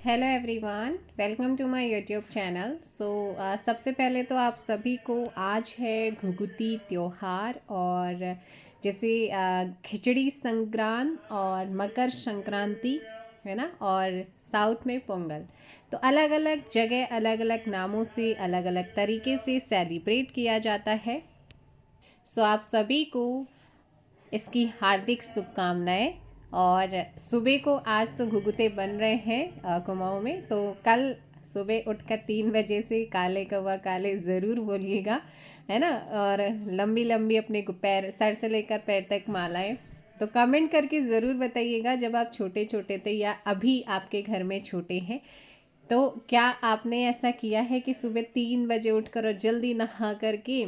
Hello everyone, welcome to my YouTube channel. सबसे पहले तो आप सभी को आज है घुघुती त्योहार और जैसे खिचड़ी संक्रांत और मकर संक्रांति है ना, और साउथ में पोंगल। तो अलग अलग जगह अलग अलग नामों से अलग अलग तरीके से सेलिब्रेट किया जाता है। आप सभी को इसकी हार्दिक शुभकामनाएं। और सुबह को आज तो घुघुते बन रहे हैं कुमाऊं में, तो कल सुबह उठकर 3 बजे से काले कौवा काले ज़रूर बोलिएगा, है ना। और लंबी लंबी अपने पैर, सर से लेकर पैर तक मालाएं। तो कमेंट करके ज़रूर बताइएगा, जब आप छोटे छोटे थे या अभी आपके घर में छोटे हैं, तो क्या आपने ऐसा किया है कि सुबह 3 बजे उठकर और जल्दी नहा करके,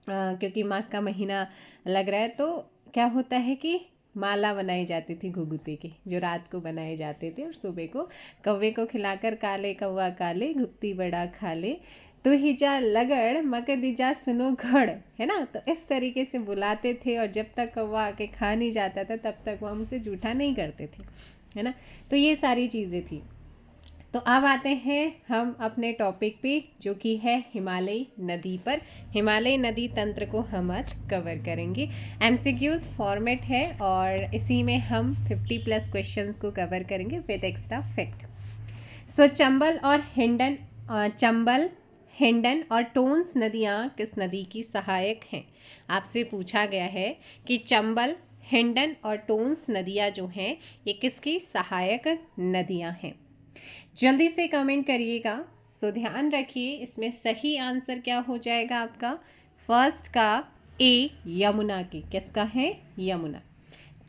क्योंकि माघ का महीना लग रहा है, तो क्या होता है कि माला बनाई जाती थी घुघुते की, जो रात को बनाए जाते थे, और सुबह को कौवे को खिलाकर काले कौवा काले घुत्ती बड़ा खा ले, तू ही जा लगड़ मकर दीजा सुनो घड़, है ना। तो इस तरीके से बुलाते थे, और जब तक कौवा आके खा नहीं जाता था तब तक वो हमसे जूठा नहीं करते थे, है ना। तो ये सारी चीज़ें थी। तो अब आते हैं हम अपने टॉपिक पे, जो कि है हिमालय नदी पर। हिमालय नदी तंत्र को हम आज कवर करेंगे। एमसीक्यूज फॉर्मेट है और इसी में हम 50+ क्वेश्चंस को कवर करेंगे with extra fact. Chambal, Hindon और टोन्स नदियाँ किस नदी की सहायक हैं? आपसे पूछा गया है कि चंबल, हिंडन और टोन्स नदियाँ जो हैं ये किसकी सहायक नदियाँ हैं? जल्दी से कमेंट करिएगा। ध्यान रखिए, इसमें सही आंसर क्या हो जाएगा आपका? फर्स्ट का ए, यमुना की। किसका है? यमुना।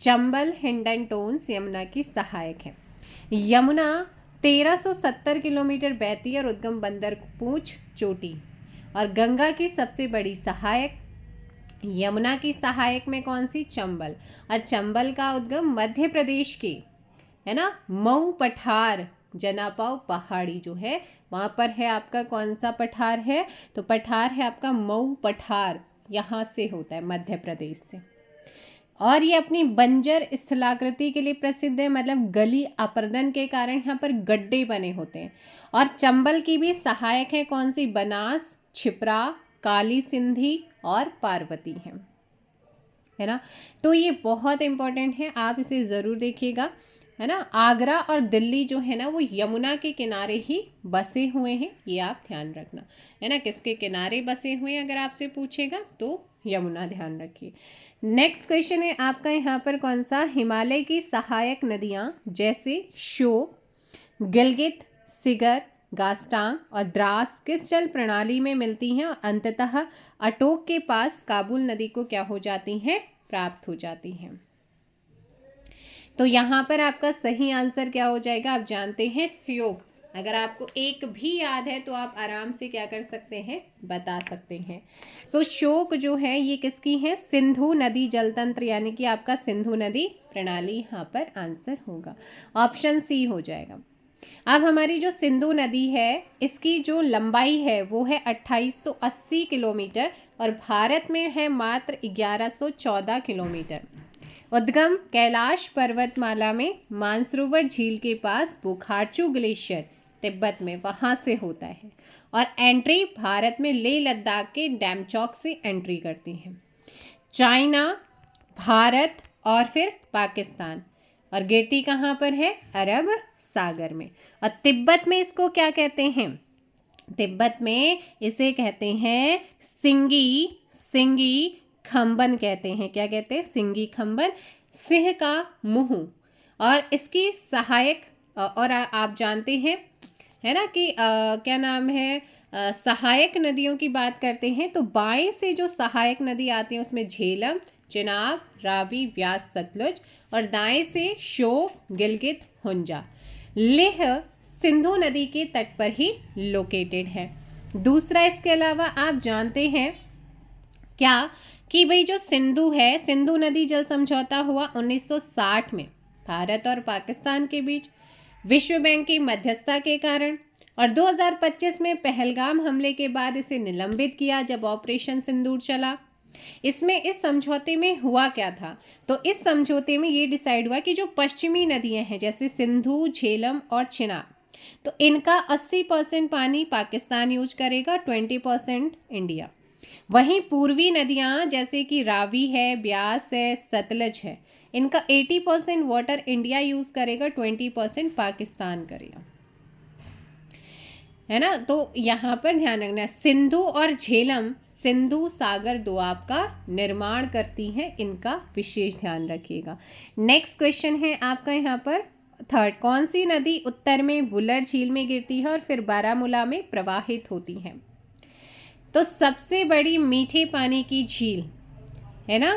चंबल, हिंडन, टोन्स यमुना की सहायक है। यमुना 1370 किलोमीटर बहती है और उद्गम बंदरपूंछ चोटी। और गंगा की सबसे बड़ी सहायक, यमुना की सहायक में कौन सी? चंबल। और चंबल का उद्गम मध्य प्रदेश के, है ना, मऊ पठार, जनापाव पहाड़ी जो है वहाँ पर है। आपका कौन सा पठार है? तो पठार है आपका मऊ पठार, यहाँ से होता है, मध्य प्रदेश से। और ये अपनी बंजर स्थलाकृति के लिए प्रसिद्ध है, मतलब गली अपर्दन के कारण यहाँ पर गड्ढे बने होते हैं। और चंबल की भी सहायक है कौन सी? बनास, छिप्रा, काली सिंधी और पार्वती है ना। तो ये बहुत इंपॉर्टेंट है, आप इसे ज़रूर देखिएगा, है ना। आगरा और दिल्ली जो है ना वो यमुना के किनारे ही बसे हुए हैं, ये आप ध्यान रखना, है ना। किसके किनारे बसे हुए हैं अगर आपसे पूछेगा तो यमुना, ध्यान रखिए। नेक्स्ट क्वेश्चन है आपका यहाँ पर कौन सा? हिमालय की सहायक नदियाँ जैसे श्योक, गिलगित, सिगर, गास्टांग और द्रास किस जल प्रणाली में मिलती हैं और अंततः अटोक के पास काबुल नदी को क्या हो जाती हैं? प्राप्त हो जाती हैं। तो यहाँ पर आपका सही आंसर क्या हो जाएगा? आप जानते हैं श्योक। अगर आपको एक भी याद है तो आप आराम से क्या कर सकते हैं? बता सकते हैं। श्योक जो है ये किसकी है? सिंधु नदी जल तंत्र, यानी कि आपका सिंधु नदी प्रणाली यहाँ पर आंसर होगा, ऑप्शन सी हो जाएगा। अब हमारी जो सिंधु नदी है इसकी जो लंबाई है वो है 2880 किलोमीटर और भारत में है मात्र 1114 किलोमीटर। उद्गम कैलाश पर्वतमाला में मानसरोवर झील के पास बुखारचू ग्लेशियर तिब्बत में, वहाँ से होता है। और एंट्री भारत में लेह लद्दाख के डैमचौक से एंट्री करती है। चाइना, भारत और फिर पाकिस्तान, और गिरती कहाँ पर है? अरब सागर में। और तिब्बत में इसको क्या कहते हैं? तिब्बत में इसे कहते हैं सिंगी खंबन कहते हैं। क्या कहते हैं? सिंगी खंबन, सिंह का मुंह। और इसकी सहायक, और आप जानते हैं, है ना, कि क्या नाम है, सहायक नदियों की बात करते हैं तो बाएं से जो सहायक नदी आती है उसमें झेलम, चिनाब, रावी, व्यास, सतलुज, और दाएं से श्योक, गिलगित, हुंजा। लेह सिंधु नदी के तट पर ही लोकेटेड है। दूसरा, इसके अलावा आप जानते हैं क्या कि भाई जो सिंधु है, सिंधु नदी जल समझौता हुआ 1960 में भारत और पाकिस्तान के बीच विश्व बैंक की मध्यस्थता के कारण, और 2025 में पहलगाम हमले के बाद इसे निलंबित किया जब ऑपरेशन सिंदूर चला। इसमें इस समझौते में हुआ क्या था? तो इस समझौते में ये डिसाइड हुआ कि जो पश्चिमी नदियां हैं जैसे सिंधु, झेलम और चिनाब, तो इनका 80% पानी पाकिस्तान यूज करेगा, 20% इंडिया। वहीं पूर्वी नदियाँ जैसे कि रावी है, ब्यास है, सतलज है, इनका 80% वाटर इंडिया यूज करेगा, 20% पाकिस्तान करेगा, है ना। तो यहाँ पर ध्यान रखना, सिंधु और झेलम सिंधु सागर दोआब का निर्माण करती हैं, इनका विशेष ध्यान रखिएगा। नेक्स्ट क्वेश्चन है आपका यहाँ पर थर्ड, कौन सी नदी उत्तर में वुलर झील में गिरती है और फिर बारामूला में प्रवाहित होती है? तो सबसे बड़ी मीठे पानी की झील है ना,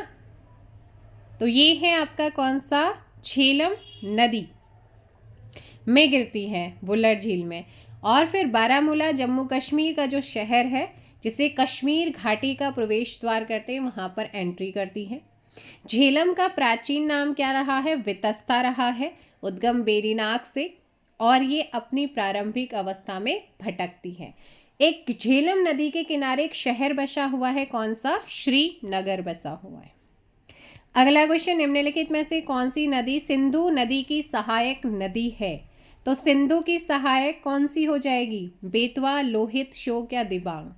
तो ये है आपका कौन सा, झेलम नदी में गिरती है, वुलर झील में। और फिर बारामूला जम्मू कश्मीर का जो शहर है, जिसे कश्मीर घाटी का प्रवेश द्वार कहते हैं, वहाँ पर एंट्री करती है। झेलम का प्राचीन नाम क्या रहा है? वितस्ता रहा है, उद्गम बेरीनाग से, और ये अपनी प्रारंभिक अवस्था में भटकती है। एक झेलम नदी के किनारे एक शहर बसा हुआ है, कौन सा? श्रीनगर बसा हुआ है। अगला क्वेश्चन, निम्नलिखित में से कौन सी नदी सिंधु नदी की सहायक नदी है? तो सिंधु की सहायक कौन सी हो जाएगी? बेतवा, लोहित, शोक या दिबांग?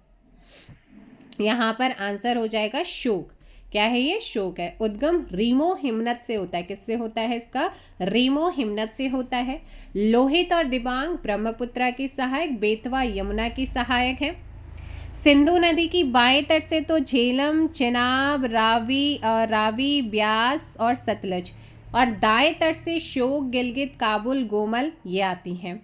यहाँ पर आंसर हो जाएगा शोक। क्या है ये? शोक है। उद्गम रीमो हिमनद से होता है। किससे होता है इसका? रीमो हिमनद से होता है। लोहित और दिबांग ब्रह्मपुत्रा की सहायक, बेतवा यमुना की सहायक है। सिंधु नदी की बाएं तट से तो झेलम, चिनाब, रावी, ब्यास और सतलज, और दाएं तट से शोक, गिलगित, काबुल, गोमल ये आती हैं।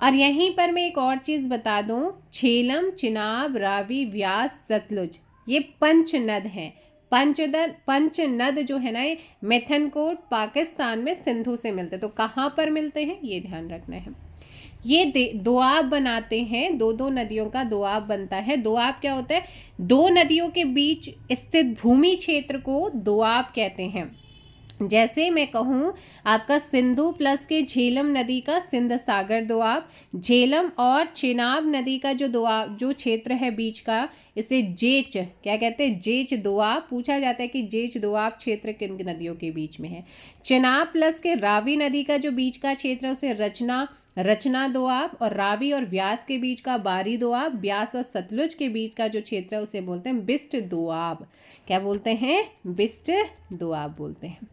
और यहीं पर मैं एक और चीज़ बता दूं, झेलम, चिनाब, रावी, ब्यास, सतलुज ये पंचनद हैं। पंचनद जो है ना, ये मिथनकोट पाकिस्तान में सिंधु से मिलते हैं। तो कहाँ पर मिलते हैं ये ध्यान रखना है। ये दोआब बनाते हैं, दो नदियों का दोआब बनता है। दोआब क्या होता है? दो नदियों के बीच स्थित भूमि क्षेत्र को दोआब कहते हैं। जैसे मैं कहूँ आपका सिंधु प्लस के झेलम नदी का सिंध सागर दोआब, झेलम और चिनाब नदी का जो दोआब जो क्षेत्र है बीच का, इसे जेच क्या कहते हैं? जेच दोआब। पूछा जाता है कि जेच दोआब क्षेत्र किन नदियों के बीच में है। चिनाब प्लस के रावी नदी का जो बीच का क्षेत्र है उसे रचना दोआब, और रावी और व्यास के बीच का बारी दोआब, ब्यास और सतलुज के बीच का जो क्षेत्र है उसे बोलते हैं बिस्ट दोआब। क्या बोलते हैं? बिस्ट दोआब बोलते हैं।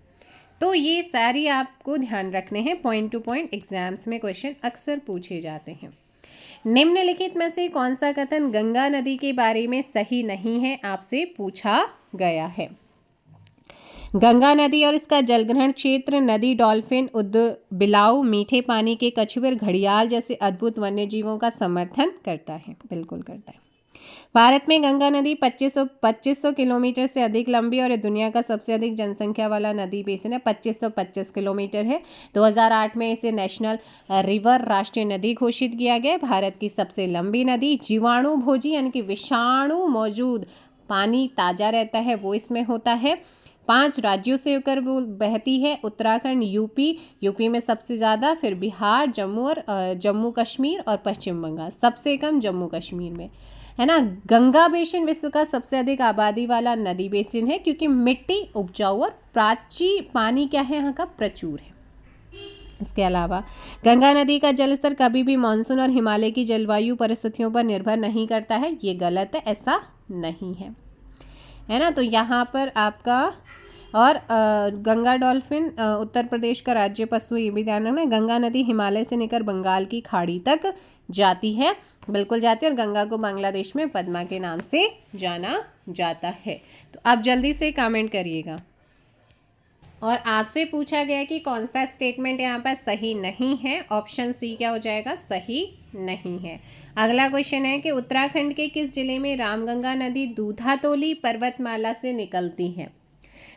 तो ये सारी आपको ध्यान रखने हैं, पॉइंट टू पॉइंट एग्जाम्स में क्वेश्चन अक्सर पूछे जाते हैं। निम्नलिखित में से कौन सा कथन गंगा नदी के बारे में सही नहीं है? आपसे पूछा गया है। गंगा नदी और इसका जलग्रहण क्षेत्र नदी डॉल्फिन, बिलाव, मीठे पानी के कछुए, घड़ियाल जैसे अद्भुत वन्य जीवों का समर्थन करता है। बिल्कुल करता है। भारत में गंगा नदी 2500 किलोमीटर से अधिक लंबी और दुनिया का सबसे अधिक जनसंख्या वाला नदी बेसिन है। 2525 किलोमीटर है। 2008 में इसे नेशनल रिवर राष्ट्रीय नदी घोषित किया गया। भारत की सबसे लंबी नदी, जीवाणु भोजी यानी कि विषाणु मौजूद पानी ताज़ा रहता है वो इसमें होता है। 5 राज्यों से होकर वो बहती है। उत्तराखंड, यूपी में सबसे ज़्यादा, फिर बिहार, जम्मू कश्मीर और पश्चिम बंगाल। सबसे कम जम्मू कश्मीर में, है ना। गंगा बेसिन विश्व का सबसे अधिक आबादी वाला नदी बेसिन है, क्योंकि मिट्टी उपजाऊ और पानी क्या है यहाँ का? प्रचुर है। इसके अलावा गंगा नदी का जलस्तर कभी भी मानसून और हिमालय की जलवायु परिस्थितियों पर निर्भर नहीं करता है। ये गलत है, ऐसा नहीं है, है ना। तो यहाँ पर आपका और गंगा डॉल्फिन उत्तर प्रदेश का राज्य पशु, ये भी ध्यान रखना। गंगा नदी हिमालय से निकल बंगाल की खाड़ी तक जाती है, बिल्कुल जाती है, और गंगा को बांग्लादेश में पद्मा के नाम से जाना जाता है। तो आप जल्दी से कमेंट करिएगा। और आपसे पूछा गया कि कौन सा स्टेटमेंट यहाँ पर सही नहीं है। ऑप्शन सी क्या हो जाएगा? सही नहीं है। अगला क्वेश्चन है कि उत्तराखंड के किस जिले में रामगंगा नदी दूधातोली पर्वतमाला से निकलती है?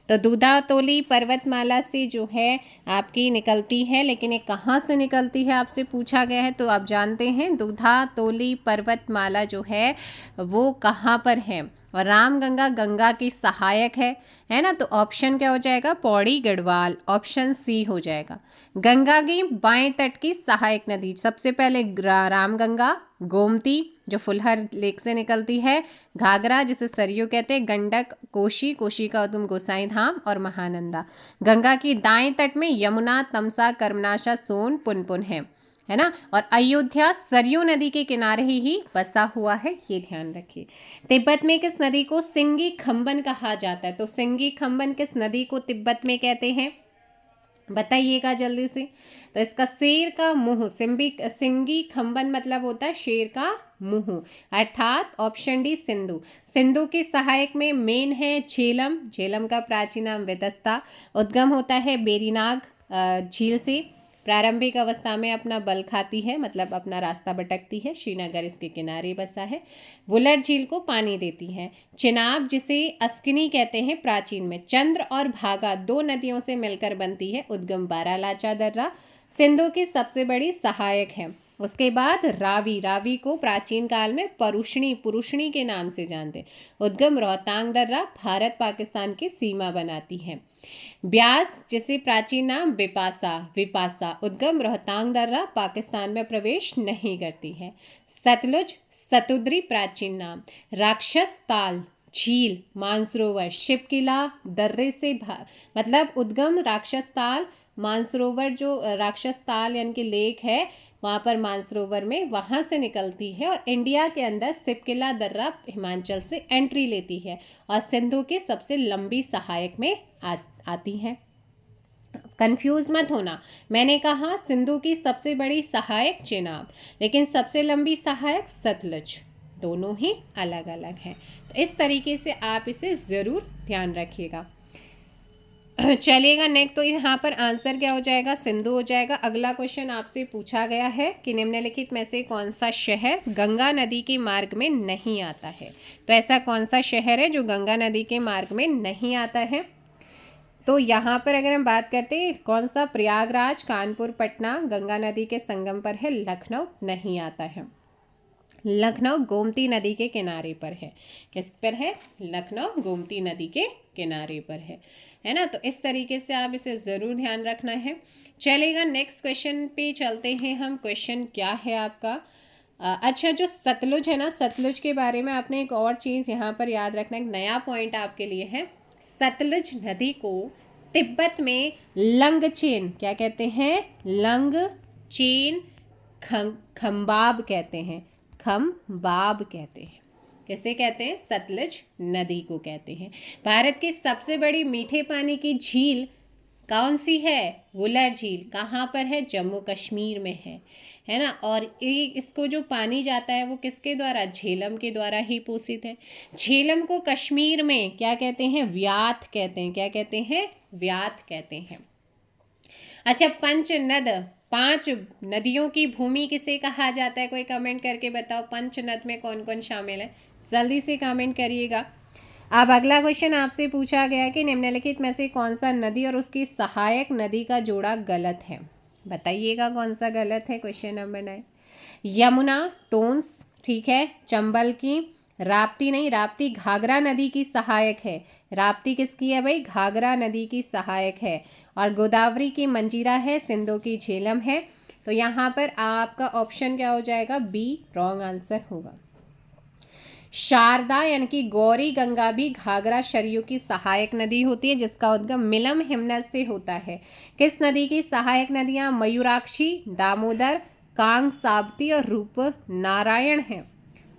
तो दूधातोली पर्वतमाला से जो है आपकी निकलती है, लेकिन ये कहाँ से निकलती है आपसे पूछा गया है। तो आप जानते हैं दूधातोली पर्वतमाला जो है वो कहाँ पर है, और रामगंगा गंगा की सहायक है ना। तो ऑप्शन क्या हो जाएगा? पौड़ी गढ़वाल, ऑप्शन सी हो जाएगा। गंगा की बाएं तट की सहायक नदी, सबसे पहले रामगंगा, गोमती जो फुलहर लेक से निकलती है, घाघरा जिसे सरयू कहते हैं, गंडक, कोशी का उद्गम गोसाई धाम, और महानंदा। गंगा की दाएं तट में यमुना, तमसा, कर्मनाशा, सोन, पुनपुन है। है ना। और अयोध्या सरयू नदी के किनारे ही बसा हुआ है, ये ध्यान रखिए। तिब्बत में किस नदी को सिंगी खंबन कहा जाता है? तो सिंगी खंबन किस नदी को तिब्बत में कहते हैं, बताइएगा जल्दी से। तो इसका शेर का मुंह, सिंगी खंबन मतलब होता है शेर का मुंह, अर्थात ऑप्शन डी सिंधु। सिंधु के सहायक में मेन है झेलम, झेलम का प्राचीन नाम वेदस्ता। उद्गम होता है बेरीनाग झील से। प्रारंभिक अवस्था में अपना बल खाती है, मतलब अपना रास्ता भटकती है। श्रीनगर इसके किनारे बसा है। वुलर झील को पानी देती है। चिनाब, जिसे अस्किनी कहते हैं प्राचीन में, चंद्र और भागा 2 नदियों से मिलकर बनती है। उद्गम बारालाचा दर्रा सिंधु की सबसे बड़ी सहायक है। उसके बाद रावी, रावी को प्राचीन काल में पुरुषणी के नाम से जानते। उद्गम रोहतांग दर्रा भारत पाकिस्तान की सीमा बनाती है। ब्यास, जिसे प्राचीन नाम विपासा, उद्गम रोहतांग दर्रा पाकिस्तान में प्रवेश नहीं करती है। सतलुज, सतुद्री प्राचीन नाम। राक्षस ताल झील, मानसरोवर, शिवकिला दर्रे से मतलब उद्गम राक्षस ताल मानसरोवर, जो राक्षस ताल यानी कि लेक है वहाँ पर मानसरोवर में, वहाँ से निकलती है। और इंडिया के अंदर शिवकिला दर्रा हिमाचल से एंट्री लेती है और सिंधु की सबसे लंबी सहायक में आती है। कंफ्यूज मत होना, मैंने कहा सिंधु की सबसे बड़ी सहायक चेनाब, लेकिन सबसे लंबी सहायक सतलुज, दोनों ही अलग अलग हैं। तो इस तरीके से आप इसे ज़रूर ध्यान रखिएगा। चलिएगा नेक्स्ट, तो यहाँ पर आंसर क्या हो जाएगा, सिंधु हो जाएगा। अगला क्वेश्चन आपसे पूछा गया है कि निम्नलिखित में से कौन सा शहर गंगा नदी के मार्ग में नहीं आता है? तो ऐसा कौन सा शहर है जो गंगा नदी के मार्ग में नहीं आता है? तो यहाँ पर अगर हम बात करते हैं कौन सा, प्रयागराज, कानपुर, पटना गंगा नदी के संगम पर है। लखनऊ नहीं आता है। लखनऊ गोमती नदी के किनारे पर है। किस पर है? लखनऊ गोमती नदी के किनारे पर है ना। तो इस तरीके से आप इसे ज़रूर ध्यान रखना है। चलेगा नेक्स्ट क्वेश्चन पे चलते हैं हम। क्वेश्चन क्या है आपका, अच्छा जो सतलुज है ना, सतलुज के बारे में आपने एक और चीज़ यहाँ पर याद रखना, एक नया पॉइंट आपके लिए है। सतलुज नदी को तिब्बत में लंगचेन क्या कहते हैं? लंगचेन खंबाब कहते हैं, खंबाब कहते हैं। किसे कहते हैं? सतलुज नदी को कहते हैं। भारत की सबसे बड़ी मीठे पानी की झील कौन सी है? वुलर झील। कहाँ पर है? जम्मू कश्मीर में है ना। और इसको जो पानी जाता है वो किसके द्वारा? झेलम के द्वारा ही पोषित है। झेलम को कश्मीर में क्या कहते हैं? व्यात कहते हैं। क्या कहते हैं? व्यात कहते हैं। अच्छा, पंचनद, 5 नदियों की भूमि किसे कहा जाता है? कोई कमेंट करके बताओ, पंचनद में कौन कौन शामिल है? जल्दी से कमेंट करिएगा। अब अगला क्वेश्चन आपसे पूछा गया कि निम्नलिखित में से कौन सा नदी और उसकी सहायक नदी का जोड़ा गलत है? बताइएगा कौन सा गलत है। Question number 9। यमुना, टोंस, ठीक है। चंबल की, राप्ती नहीं, राप्ती घाघरा नदी की सहायक है। राप्ती किसकी है भाई? घाघरा नदी की सहायक है। और गोदावरी की मंजीरा है, सिंधु की झेलम है। तो यहाँ पर आपका ऑप्शन क्या हो जाएगा? बी रॉन्ग आंसर होगा। शारदा यानी कि गौरी गंगा भी घाघरा सरयू की सहायक नदी होती है, जिसका उद्गम मिलम हिमनद से होता है। किस नदी की सहायक नदियाँ? मयूराक्षी, दामोदर, कांग साबती और रूप नारायण हैं।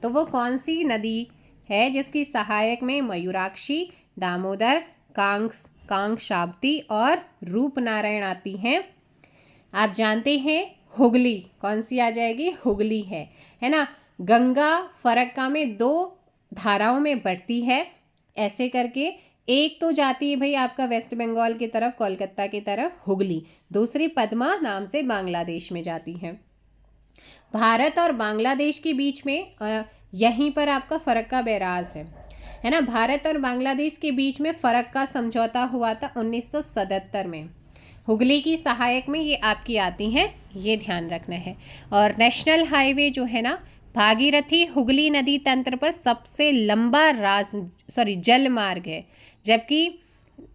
तो वो कौन सी नदी है जिसकी सहायक में मयूराक्षी, दामोदर, कांग साबती और रूप नारायण आती हैं? आप जानते हैं हुगली। कौन सी आ जाएगी? हुगली है ना। गंगा फरक्का में 2 धाराओं में बढ़ती है ऐसे करके। एक तो जाती है भाई आपका वेस्ट बंगाल की तरफ, कोलकाता की तरफ, हुगली। दूसरी पद्मा नाम से बांग्लादेश में जाती है। भारत और बांग्लादेश के बीच में यहीं पर आपका फरक्का बैराज है ना। भारत और बांग्लादेश के बीच में फरक्का समझौता हुआ था 1977 में। हुगली की सहायक में ये आपकी आती हैं, ये ध्यान रखना है। और नेशनल हाईवे जो है ना, भागीरथी हुगली नदी तंत्र पर सबसे लंबा जल मार्ग है। जबकि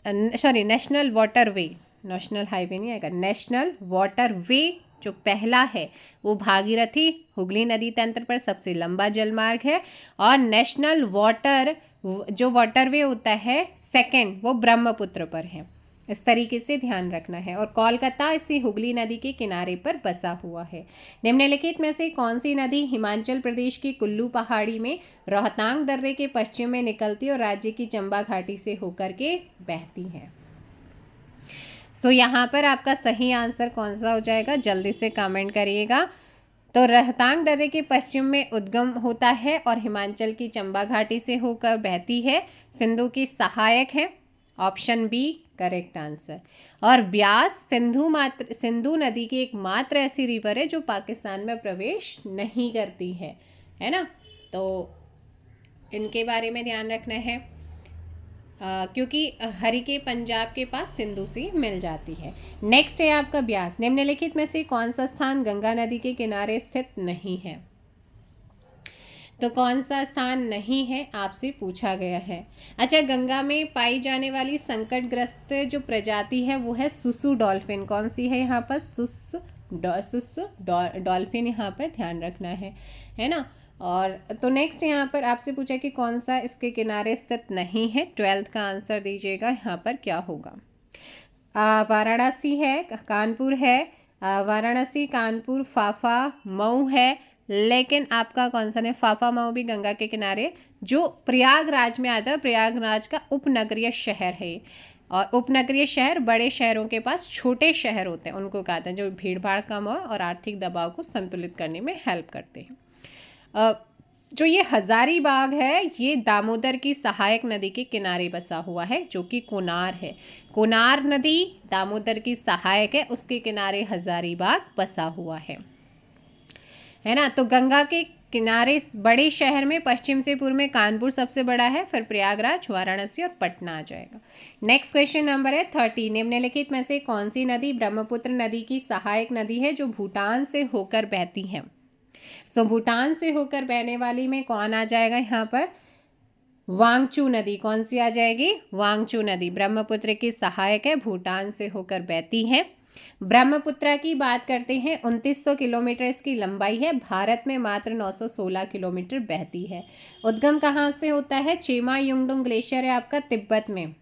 नेशनल वाटरवे, नेशनल हाईवे नहीं आएगा, नेशनल वाटरवे जो पहला है वो भागीरथी हुगली नदी तंत्र पर सबसे लंबा जल मार्ग है। और नेशनल वाटरवे होता है सेकंड, वो ब्रह्मपुत्र पर है। इस तरीके से ध्यान रखना है। और कोलकाता इसी हुगली नदी के किनारे पर बसा हुआ है। निम्नलिखित में से कौन सी नदी हिमाचल प्रदेश की कुल्लू पहाड़ी में रोहतांग दर्रे के पश्चिम में निकलती और राज्य की चंबा घाटी से होकर के बहती है? सो यहाँ पर आपका सही आंसर कौन सा हो जाएगा, जल्दी से कमेंट करिएगा। तो रोहतांग दर्रे के पश्चिम में उद्गम होता है और हिमाचल की चंबा घाटी से होकर बहती है। सिंधु की सहायक है, ऑप्शन बी करेक्ट आंसर। और ब्यास सिंधु नदी की एकमात्र ऐसी रिवर है जो पाकिस्तान में प्रवेश नहीं करती है ना। तो इनके बारे में ध्यान रखना है क्योंकि हरिके पंजाब के पास सिंधु से मिल जाती है। नेक्स्ट है आपका ब्यास। निम्नलिखित में से कौन सा स्थान गंगा नदी के किनारे स्थित नहीं है? तो कौन सा स्थान नहीं है आपसे पूछा गया है। अच्छा, गंगा में पाई जाने वाली संकटग्रस्त जो प्रजाति है वो है सुसु डॉल्फिन। कौन सी है यहाँ पर? सुसु डॉल्फिन यहाँ पर ध्यान रखना है ना। और तो नेक्स्ट यहाँ पर आपसे पूछा कि कौन सा इसके किनारे स्थित नहीं है। 12th का आंसर दीजिएगा यहाँ पर क्या होगा। वाराणसी है, कानपुर है, वाराणसी, कानपुर, फाफा, मऊ है, लेकिन आपका कौन सा है? फाफा मऊ भी गंगा के किनारे जो प्रयागराज में आता है। प्रयागराज का उपनगरीय शहर है। और उपनगरीय शहर बड़े शहरों के पास छोटे शहर होते हैं, उनको कहते हैं, जो भीड़ भाड़ कम हो और आर्थिक दबाव को संतुलित करने में हेल्प करते हैं। जो ये हजारीबाग है ये दामोदर की सहायक नदी के किनारे बसा हुआ है जो कि कोनार है। कोनार नदी दामोदर की सहायक है, उसके किनारे हजारीबाग बसा हुआ है ना। तो गंगा के किनारे बड़े शहर में पश्चिम से पूर्व में कानपुर सबसे बड़ा है, फिर प्रयागराज, वाराणसी और पटना आ जाएगा। नेक्स्ट क्वेश्चन नंबर है 30। निम्नलिखित में से कौन सी नदी ब्रह्मपुत्र नदी की सहायक नदी है जो भूटान से होकर बहती है? सो भूटान से होकर बहने वाली में कौन आ जाएगा यहाँ पर? वांगचू नदी। कौन सी आ जाएगी? वांगचू नदी ब्रह्मपुत्र की सहायक है, भूटान से होकर बहती है। ब्रह्मपुत्र की बात करते हैं, 2900 किलोमीटर इसकी लंबाई है, भारत में मात्र 916 किलोमीटर बहती है। उद्गम कहाँ से होता है? चेमा युंगडुंग ग्लेशियर है आपका तिब्बत में।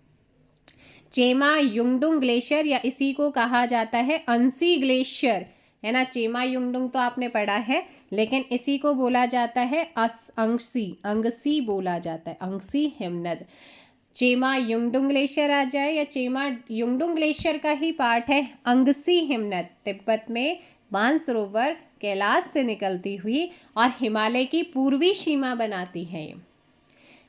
चेमा युंगडुंग ग्लेशियर या इसी को कहा जाता है अंसी ग्लेशियर, है ना। चेमा युंगडुंग तो आपने पढ़ा है, लेकिन इसी को बोला जाता है अंगसी बोला जाता है, अंगसी हिमनद। चेमा युंगडुंग ग्लेशियर आ जाए या चेमा युंगडुंग ग्लेशियर का ही पार्ट है अंगसी हिमनद, तिब्बत में मानसरोवर कैलाश से निकलती हुई और हिमालय की पूर्वी सीमा बनाती है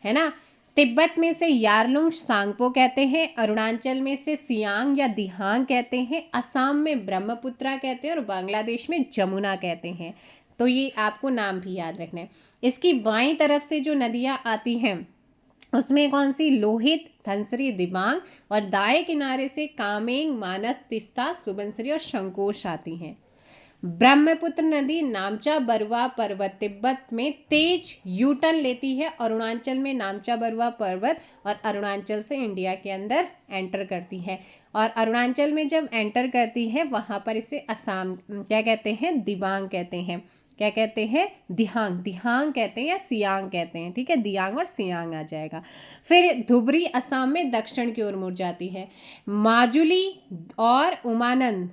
ना। तिब्बत में से यारलुंग सांगपो कहते हैं, अरुणाचल में से सियांग या दिहांग कहते हैं, असम में ब्रह्मपुत्रा कहते हैं और बांग्लादेश में जमुना कहते हैं। तो ये आपको नाम भी याद रखना है। इसकी बाईं तरफ से जो नदियाँ आती हैं उसमें कौन सी? लोहित, धनसरी, दिबांग, और दाएं किनारे से कामेंग, मानस, तिस्ता, सुबनसिरी और शंकोश आती हैं। ब्रह्मपुत्र नदी नामचा बरुआ पर्वत तिब्बत में तेज यूटर्न लेती है, अरुणाचल में नामचा बरुआ पर्वत और अरुणाचल से इंडिया के अंदर एंटर करती है। और अरुणाचल में जब एंटर करती है वहाँ पर इसे असम क्या कहते हैं? दिबांग कहते हैं। क्या कहते हैं? दिहांग कहते हैं या सियांग कहते हैं, ठीक है। दियांग और सियांग आ जाएगा। फिर धुबरी असम में दक्षिण की ओर मुड़ जाती है। माजुली और उमानंद,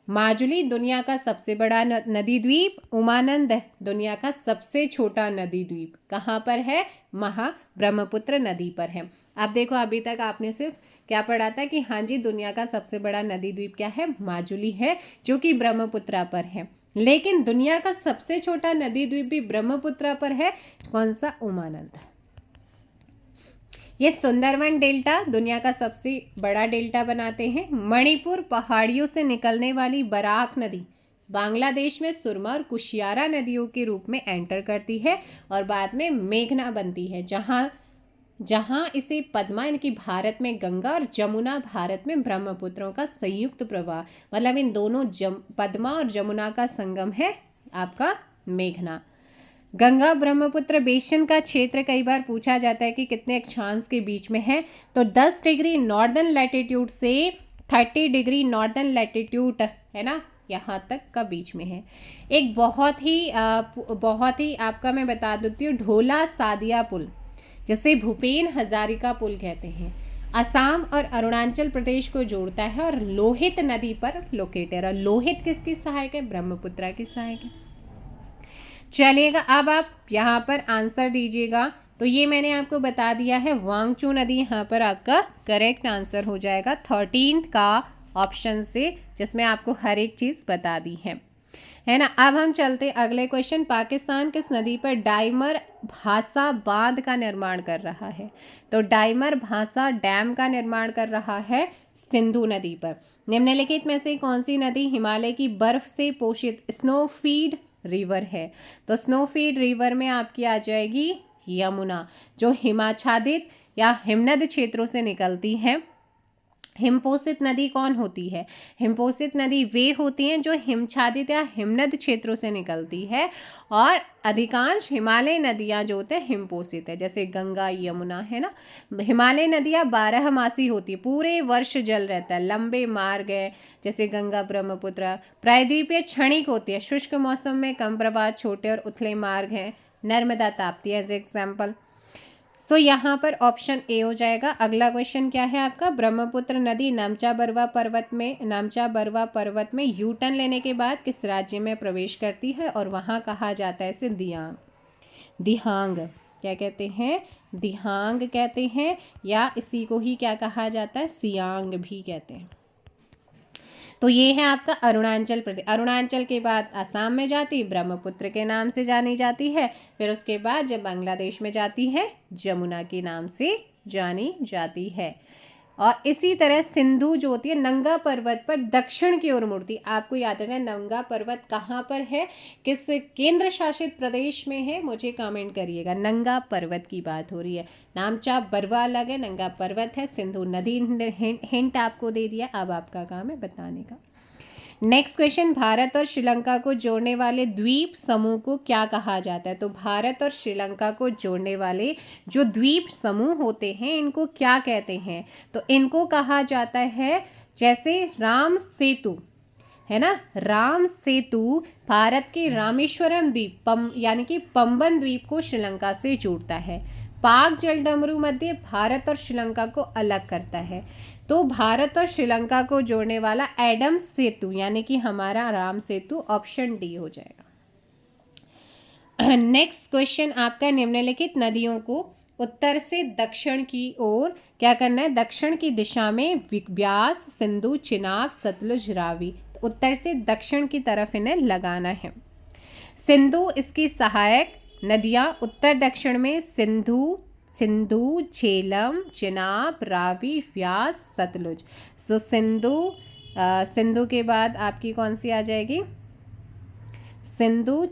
माजुली दुनिया का सबसे बड़ा नदी द्वीप, उमानंद दुनिया का सबसे छोटा नदी द्वीप कहाँ पर है? ब्रह्मपुत्र नदी पर है। अब देखो, अभी तक आपने सिर्फ क्या पढ़ा था कि हाँ जी दुनिया का सबसे बड़ा नदी द्वीप क्या है? माजुली है, जो कि ब्रह्मपुत्र पर है। लेकिन दुनिया का सबसे छोटा नदी द्वीप भी ब्रह्मपुत्र पर है। कौन सा? उमानंद। ये सुंदरवन डेल्टा दुनिया का सबसे बड़ा डेल्टा बनाते हैं। मणिपुर पहाड़ियों से निकलने वाली बराक नदी बांग्लादेश में सुरमा और कुशियारा नदियों के रूप में एंटर करती है और बाद में मेघना बनती है, जहाँ इसे पद्मा यानी कि भारत में गंगा और जमुना भारत में ब्रह्मपुत्रों का संयुक्त प्रवाह, मतलब इन दोनों पद्मा और जमुना का संगम है आपका मेघना। गंगा ब्रह्मपुत्र बेसिन का क्षेत्र कई बार पूछा जाता है कि कितने अक्षांश के बीच में है, तो 10 डिग्री नॉर्दर्न लैटिट्यूड से 30 डिग्री नॉर्दर्न लैटिट्यूड, है ना, यहाँ तक का बीच में है। एक बहुत ही आपका मैं बता देती हूँ, ढोला सादिया पुल जिसे भूपेन हजारिका पुल कहते हैं, असम और अरुणाचल प्रदेश को जोड़ता है और लोहित नदी पर लोकेटेड है। और लोहित किसकी सहायक है? ब्रह्मपुत्र की सहायक है। चलिएगा, अब आप यहाँ पर आंसर दीजिएगा। तो ये मैंने आपको बता दिया है, वांगचू नदी यहाँ पर आपका करेक्ट आंसर हो जाएगा 13th का ऑप्शन से, जिसमें आपको हर एक चीज़ बता दी है ना। अब हम चलते अगले क्वेश्चन। पाकिस्तान किस नदी पर डाइमर भासा बांध का निर्माण कर रहा है? तो डाइमर भासा डैम का निर्माण कर रहा है सिंधु नदी पर। निम्नलिखित में से कौन सी नदी हिमालय की बर्फ से पोषित स्नोफीड रिवर है? तो स्नोफीड रिवर में आपकी आ जाएगी यमुना, जो हिमाच्छादित या हिमनद क्षेत्रों से निकलती है। हिमपोषित नदी कौन होती है? हिमपोषित नदी वे होती हैं जो हिमच्छादित या हिमनद क्षेत्रों से निकलती है, और अधिकांश हिमालय नदियां जो होते हैं हिमपोषित है, जैसे गंगा यमुना, है ना। हिमालय नदियां 12 मासी होती है, पूरे वर्ष जल रहता है। लंबे मार्ग है जैसे गंगा ब्रह्मपुत्र। प्रायद्वीपीय क्षणिक होती है, शुष्क मौसम में कम प्रवाह, छोटे और उथले मार्ग हैं। Narmada Tapti as example. So यहाँ पर ऑप्शन ए हो जाएगा। अगला क्वेश्चन क्या है आपका? ब्रह्मपुत्र नदी नामचा बरवा पर्वत में यू टर्न लेने के बाद किस राज्य में प्रवेश करती है? और वहाँ कहा जाता है इसे दिहांग। क्या कहते हैं? दिहांग कहते हैं, या इसी को ही क्या कहा जाता है? सियांग भी कहते हैं। तो ये है आपका अरुणाचल प्रदेश। अरुणाचल के बाद असम में जाती, ब्रह्मपुत्र के नाम से जानी जाती है। फिर उसके बाद जब बांग्लादेश में जाती है, जमुना के नाम से जानी जाती है। और इसी तरह सिंधु जो होती है नंगा पर्वत पर दक्षिण की ओर मुड़ती। आपको याद रखना है नंगा पर्वत कहाँ पर है, किस केंद्र शासित प्रदेश में है, मुझे कमेंट करिएगा। नंगा पर्वत की बात हो रही है। नामचा बरवा अलग है, नंगा पर्वत है। सिंधु नदी हिंट आपको दे दिया, अब आपका काम है बताने का। नेक्स्ट क्वेश्चन, भारत और श्रीलंका को जोड़ने वाले द्वीप समूह को क्या कहा जाता है? तो भारत और श्रीलंका को जोड़ने वाले जो द्वीप समूह होते हैं इनको क्या कहते हैं? तो इनको कहा जाता है, जैसे राम सेतु है ना, राम सेतु भारत के रामेश्वरम द्वीप यानी कि पंबन द्वीप को श्रीलंका से जोड़ता है। पाक जलडमरू मध्य भारत और श्रीलंका को अलग करता है। तो भारत और श्रीलंका को जोड़ने वाला एडम सेतु यानी कि हमारा राम सेतु, ऑप्शन डी हो जाएगा। नेक्स्ट क्वेश्चन आपका, निम्नलिखित नदियों को उत्तर से दक्षिण की ओर क्या करना है? दक्षिण की दिशा में व्यास, सिंधु, चिनाब, सतलुज, रावी। तो उत्तर से दक्षिण की तरफ इन्हें लगाना है। सिंधु इसकी सहायक नदियां उत्तर दक्षिण में सिंधु, झेलम, चिनाब, रावी, व्यास, सतलुज। सो सिंधु के बाद आपकी कौन सी आ जाएगी? सिंधु,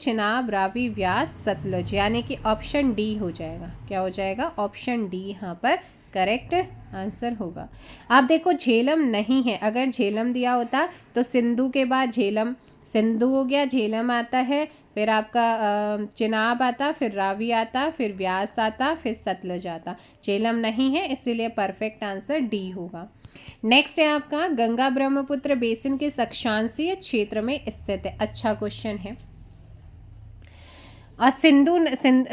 चिनाब, रावी, व्यास, सतलुज, यानी कि ऑप्शन डी हो जाएगा। क्या हो जाएगा? ऑप्शन डी यहाँ पर करेक्ट आंसर होगा। आप देखो झेलम नहीं है, अगर झेलम दिया होता तो सिंधु के बाद सिंधु हो गया, झेलम आता है, फिर आपका चिनाब आता, फिर रावी आता, फिर व्यास आता, फिर सतलुज आता। झेलम नहीं है, इसीलिए परफेक्ट आंसर डी होगा। नेक्स्ट है आपका, गंगा ब्रह्मपुत्र बेसिन के अक्षांशीय क्षेत्र में स्थित है। अच्छा क्वेश्चन है। और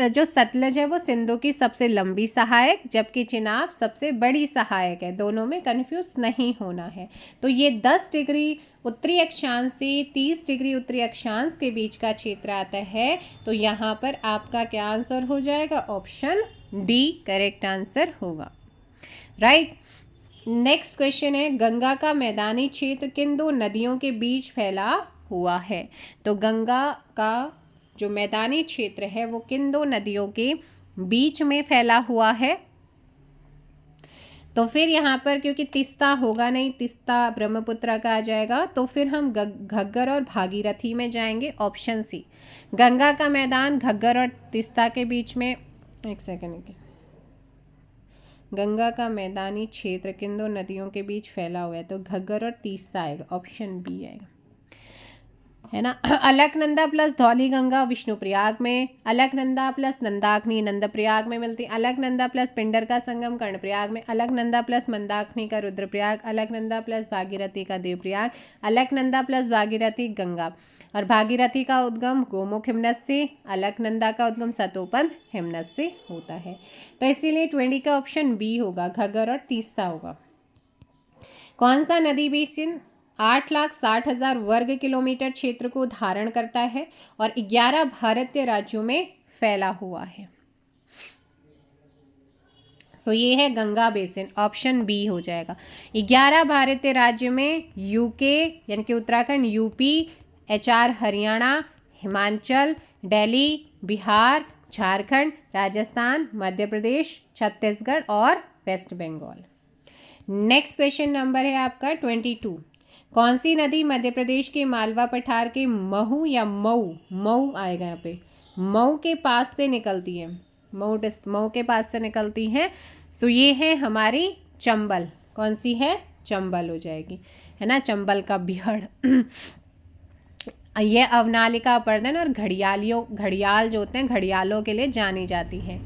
जो सतलज है वो सिंधु की सबसे लंबी सहायक, जबकि चिनाब सबसे बड़ी सहायक है। दोनों में कंफ्यूज नहीं होना है। तो ये 10 डिग्री उत्तरी अक्षांश से 30 डिग्री उत्तरी अक्षांश के बीच का क्षेत्र आता है। तो यहाँ पर आपका क्या आंसर हो जाएगा? ऑप्शन डी करेक्ट आंसर होगा। राइट। नेक्स्ट क्वेश्चन है, गंगा का मैदानी क्षेत्र किन दो नदियों के बीच फैला हुआ है? तो गंगा का जो मैदानी क्षेत्र है वो किन दो नदियों के बीच में फैला हुआ है? तो फिर यहाँ पर क्योंकि तिस्ता होगा नहीं, तिस्ता ब्रह्मपुत्र का आ जाएगा, तो फिर हम घग्गर और भागीरथी में जाएंगे। ऑप्शन सी, गंगा का मैदान घग्गर और तिस्ता के बीच में। एक सेकंड, गंगा का मैदानी क्षेत्र किन दो नदियों के बीच फैला हुआ है? तो घग्गर और तीस्ता आएगा, ऑप्शन बी आएगा, है ना। अलकनंदा प्लस धौली गंगा विष्णुप्रयाग में, अलकनंदा प्लस नंदाग्नि नंदप्रयाग में मिलती, अलकनंदा प्लस पिंडर का संगम कर्णप्रयाग में, अलकनंदा प्लस मंदाकिनी का रुद्रप्रयाग, अलकनंदा प्लस भागीरथी का देवप्रयाग, अलकनंदा प्लस भागीरथी गंगा। और भागीरथी का उद्गम गोमुख हिमनद से, अलकनंदा का उद्गम सतोपंथ हिमनद से होता है। तो इसीलिए 20 का ऑप्शन बी होगा, घग्गर और तीस्ता होगा। कौन सा नदी बेसिन 8,60,000 वर्ग किलोमीटर क्षेत्र को धारण करता है और 11 भारतीय राज्यों में फैला हुआ है? सो ये है गंगा बेसिन, ऑप्शन बी हो जाएगा। 11 भारतीय राज्य में यूके यानी कि उत्तराखंड, यूपी, HR हरियाणा, हिमाचल, दिल्ली, बिहार, झारखंड, राजस्थान, मध्य प्रदेश, छत्तीसगढ़ और West Bengal. Next question number है आपका 22। कौन सी नदी मध्य प्रदेश के मालवा पठार के महू या मऊ आएगा यहाँ पे, मऊ के पास से निकलती है, मऊ के पास से निकलती है। सो ये है हमारी चंबल। कौन सी है? चंबल हो जाएगी, है ना, चंबल का बिहड़। ये अवनालिका अपर्दन और घड़ियाल जो होते हैं, घड़ियालों के लिए जानी जाती है।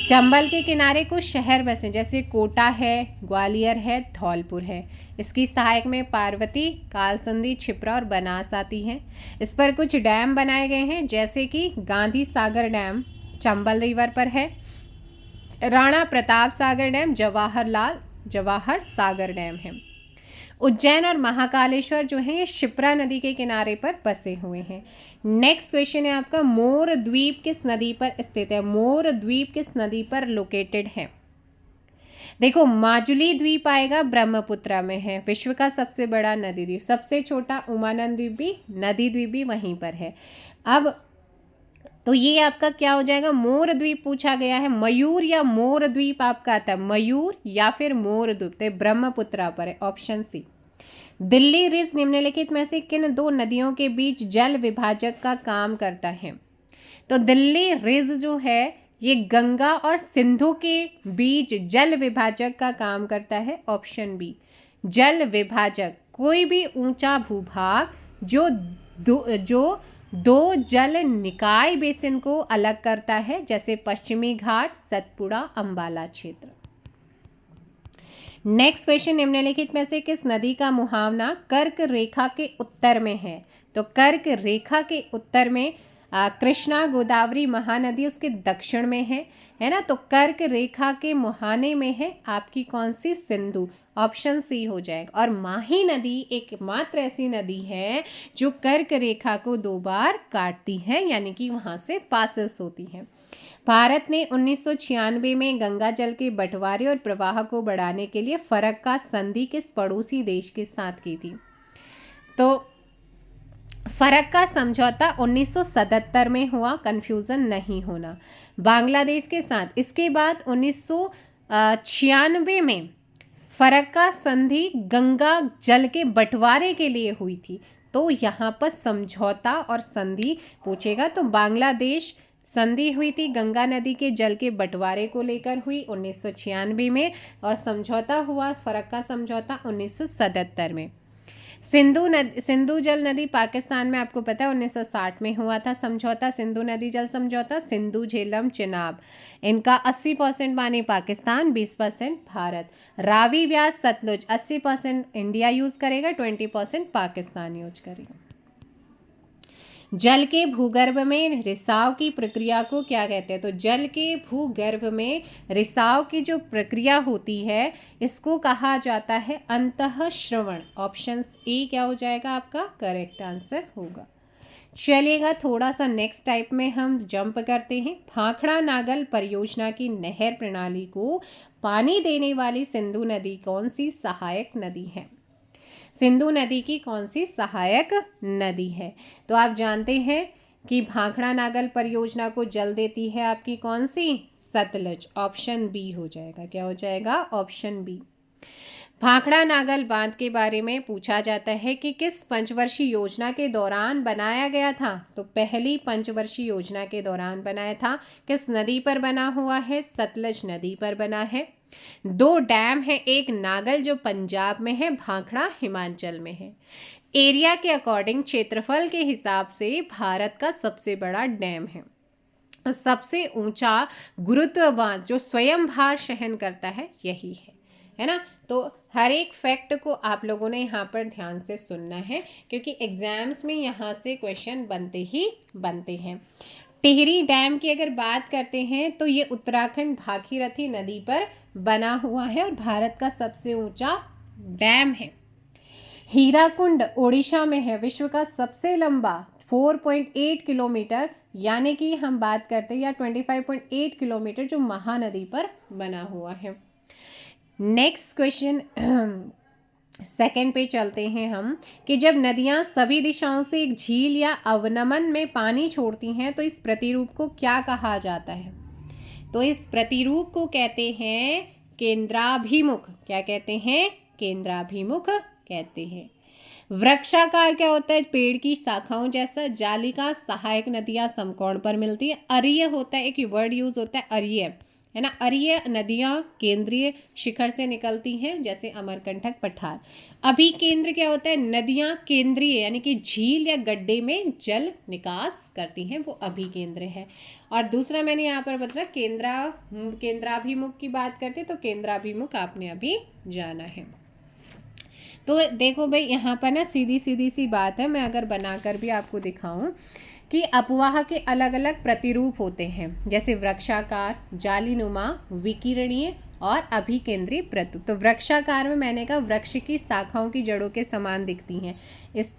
चंबल के किनारे कुछ शहर बसे, जैसे कोटा है, ग्वालियर है, धौलपुर है। इसकी सहायक में पार्वती, कालसंदी, छिप्रा और बनास आती हैं। इस पर कुछ डैम बनाए गए हैं, जैसे कि गांधी सागर डैम चंबल रिवर पर है, राणा प्रताप सागर डैम, जवाहर सागर डैम है। उज्जैन और महाकालेश्वर जो है ये शिप्रा नदी के किनारे पर बसे हुए हैं। नेक्स्ट क्वेश्चन है आपका, मोर द्वीप किस नदी पर स्थित है? मोर द्वीप किस नदी पर लोकेटेड है? देखो, माजुली द्वीप आएगा, ब्रह्मपुत्रा में है, विश्व का सबसे बड़ा नदी द्वीप। सबसे छोटा उमानंद द्वीप भी, नदी द्वीप भी वहीं पर है। अब तो ये आपका क्या हो जाएगा? मोर द्वीप पूछा गया है। मयूर या मोर द्वीप आपका आता है, मयूर या फिर मोर द्वीप, तो ब्रह्मपुत्रा पर है, ऑप्शन सी। दिल्ली रिज निम्नलिखित में से किन दो नदियों के बीच जल विभाजक का काम करता है? तो दिल्ली रिज जो है ये गंगा और सिंधु के बीच जल विभाजक का काम करता है, ऑप्शन बी। जल विभाजक कोई भी ऊंचा भूभाग जो दो जल निकाय बेसिन को अलग करता है, जैसे पश्चिमी घाट, सतपुड़ा, अंबाला क्षेत्र। नेक्स्ट क्वेश्चन, निम्नलिखित में से किस नदी का मुहावना कर्क रेखा के उत्तर में है? तो कर्क रेखा के उत्तर में कृष्णा, गोदावरी, महानदी उसके दक्षिण में है ना। तो कर्क रेखा के मुहाने में है आपकी कौन सी? सिंधु, ऑप्शन सी हो जाएगा। और माही नदी एकमात्र ऐसी नदी है जो कर्क रेखा को 2 बार काटती है, यानी कि वहाँ से पासेस होती है। भारत ने 1996 में गंगा जल के बंटवारे और प्रवाह को बढ़ाने के लिए फरक्का संधि किस पड़ोसी देश के साथ की थी? तो फरक्का समझौता 1977 में हुआ, कंफ्यूजन नहीं होना, बांग्लादेश के साथ। इसके बाद 1996 में फरक्का संधि गंगा जल के बंटवारे के लिए हुई थी। तो यहाँ पर समझौता और संधि पूछेगा, तो बांग्लादेश संधि हुई थी गंगा नदी के जल के बंटवारे को लेकर हुई 1996 में, और समझौता हुआ फरक्का समझौता 1977 में। सिंधु जल नदी पाकिस्तान में आपको पता है 1960 में हुआ था समझौता, सिंधु नदी जल समझौता। सिंधु, झेलम, चिनाब इनका 80% पानी पाकिस्तान, 20% भारत। रावी, व्यास, सतलुज 80% इंडिया यूज करेगा, 20% पाकिस्तान यूज करेगा। जल के भूगर्भ में रिसाव की प्रक्रिया को क्या कहते हैं? तो जल के भूगर्भ में रिसाव की जो प्रक्रिया होती है इसको कहा जाता है अंतःश्रवण, ऑप्शन ए क्या हो जाएगा आपका करेक्ट आंसर होगा। चलिएगा थोड़ा सा नेक्स्ट टाइप में हम जंप करते हैं। भाखड़ा नागल परियोजना की नहर प्रणाली को पानी देने वाली सिंधु नदी कौन सी सहायक नदी है? सिंधु नदी की कौन सी सहायक नदी है? तो आप जानते हैं कि भाखड़ा नागल परियोजना को जल देती है आपकी कौन सी? सतलुज, ऑप्शन बी हो जाएगा। क्या हो जाएगा? Option B. भाखड़ा नागल बांध के बारे में पूछा जाता है कि किस पंचवर्षीय योजना के दौरान बनाया गया था? तो पहली पंचवर्षीय योजना के दौरान बनाया था। किस नदी पर बना हुआ है? सतलुज नदी पर बना है। 2 डैम है, एक नागल जो पंजाब में है, भाखड़ा हिमाचल में है। एरिया के अकॉर्डिंग, क्षेत्रफल के हिसाब से भारत का सबसे बड़ा डैम है। सबसे ऊंचा गुरुत्व बांध जो स्वयं भार सहन करता है यही है है ना। तो हर एक फैक्ट को आप लोगों ने यहाँ पर ध्यान से सुनना है, क्योंकि एग्जाम्स में यहाँ से क्वेश्चन बनते ही बनते हैं। टिहरी डैम की अगर बात करते हैं तो ये उत्तराखंड भागीरथी नदी पर बना हुआ है और भारत का सबसे ऊंचा डैम है। हीराकुंड ओडिशा में है, विश्व का सबसे लंबा 4.8 किलोमीटर, यानी कि हम बात करते हैं या 25.8 किलोमीटर जो महानदी पर बना हुआ है। नेक्स्ट क्वेश्चन सेकंड पे चलते हैं हम कि जब नदियां सभी दिशाओं से एक झील या अवनमन में पानी छोड़ती हैं तो इस प्रतिरूप को क्या कहा जाता है? तो इस प्रतिरूप को कहते हैं केंद्राभिमुख। क्या कहते हैं? केंद्राभिमुख कहते हैं। वृक्षाकार क्या होता है? पेड़ की शाखाओं जैसा। जालिका सहायक नदियां समकोण पर मिलती है। अरीय होता है, एक वर्ड यूज होता है अरीय, है ना। अरीय नदियां केंद्रीय शिखर से निकलती हैं, जैसे अमरकंटक, पठार। अभिकेंद्र क्या होता है? नदियां केंद्रीय यानी कि झील या गड्ढे में जल निकास करती हैं, वो अभिकेंद्र है। और दूसरा मैंने यहाँ पर बताया केंद्राभिमुख की बात करते तो केंद्राभिमुख आपने अभी जाना है। तो देखो भाई यहाँ पर ना सीधी सीधी सी बात है, मैं अगर बनाकर भी आपको दिखाऊं कि अपवाह के अलग अलग प्रतिरूप होते हैं, जैसे वृक्षाकार, जालीनुमा, विकिरणीय और अभिकेंद्री प्रतिरूप। तो वृक्षाकार में मैंने कहा वृक्ष की शाखाओं की जड़ों के समान दिखती हैं,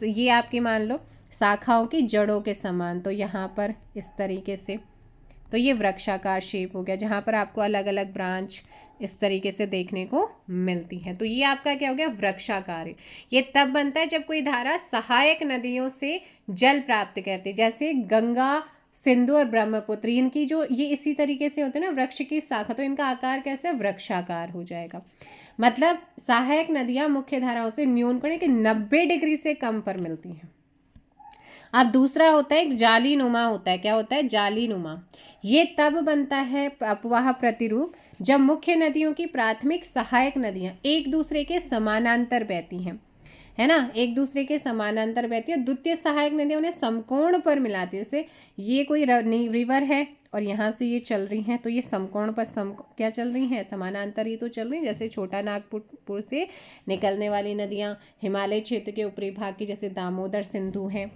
ये आपकी मान लो शाखाओं की जड़ों के समान, तो यहाँ पर इस तरीके से, तो ये वृक्षाकार शेप हो गया जहाँ पर आपको अलग अलग ब्रांच इस तरीके से देखने को मिलती हैं। तो ये आपका क्या हो गया? वृक्षाकार। ये तब बनता है जब कोई धारा सहायक नदियों से जल प्राप्त करती है, जैसे गंगा, सिंधु और ब्रह्मपुत्र, इनकी जो ये इसी तरीके से होते हैं ना वृक्ष की शाखा, तो इनका आकार कैसे? वृक्षाकार हो जाएगा। मतलब सहायक नदियाँ मुख्य धाराओं से न्यूनतम कि 90 डिग्री से कम पर मिलती हैं। अब दूसरा होता है एक जालीनुमा होता है। क्या होता है? जालीनुमा। ये तब बनता है अपवाह प्रतिरूप जब मुख्य नदियों की प्राथमिक सहायक नदियां एक दूसरे के समानांतर बहती हैं, है ना, एक दूसरे के समानांतर बहती है। द्वितीय सहायक नदियां उन्हें समकोण पर मिलाती है। जैसे ये कोई रिवर है और यहाँ से ये चल रही हैं, तो ये समकोण पर क्या चल रही हैं? समानांतर ही तो चल रही हैं। जैसे छोटा नागपुर से निकलने वाली नदियाँ हिमालय क्षेत्र के ऊपरी भाग की, जैसे दामोदर, सिंधु हैं,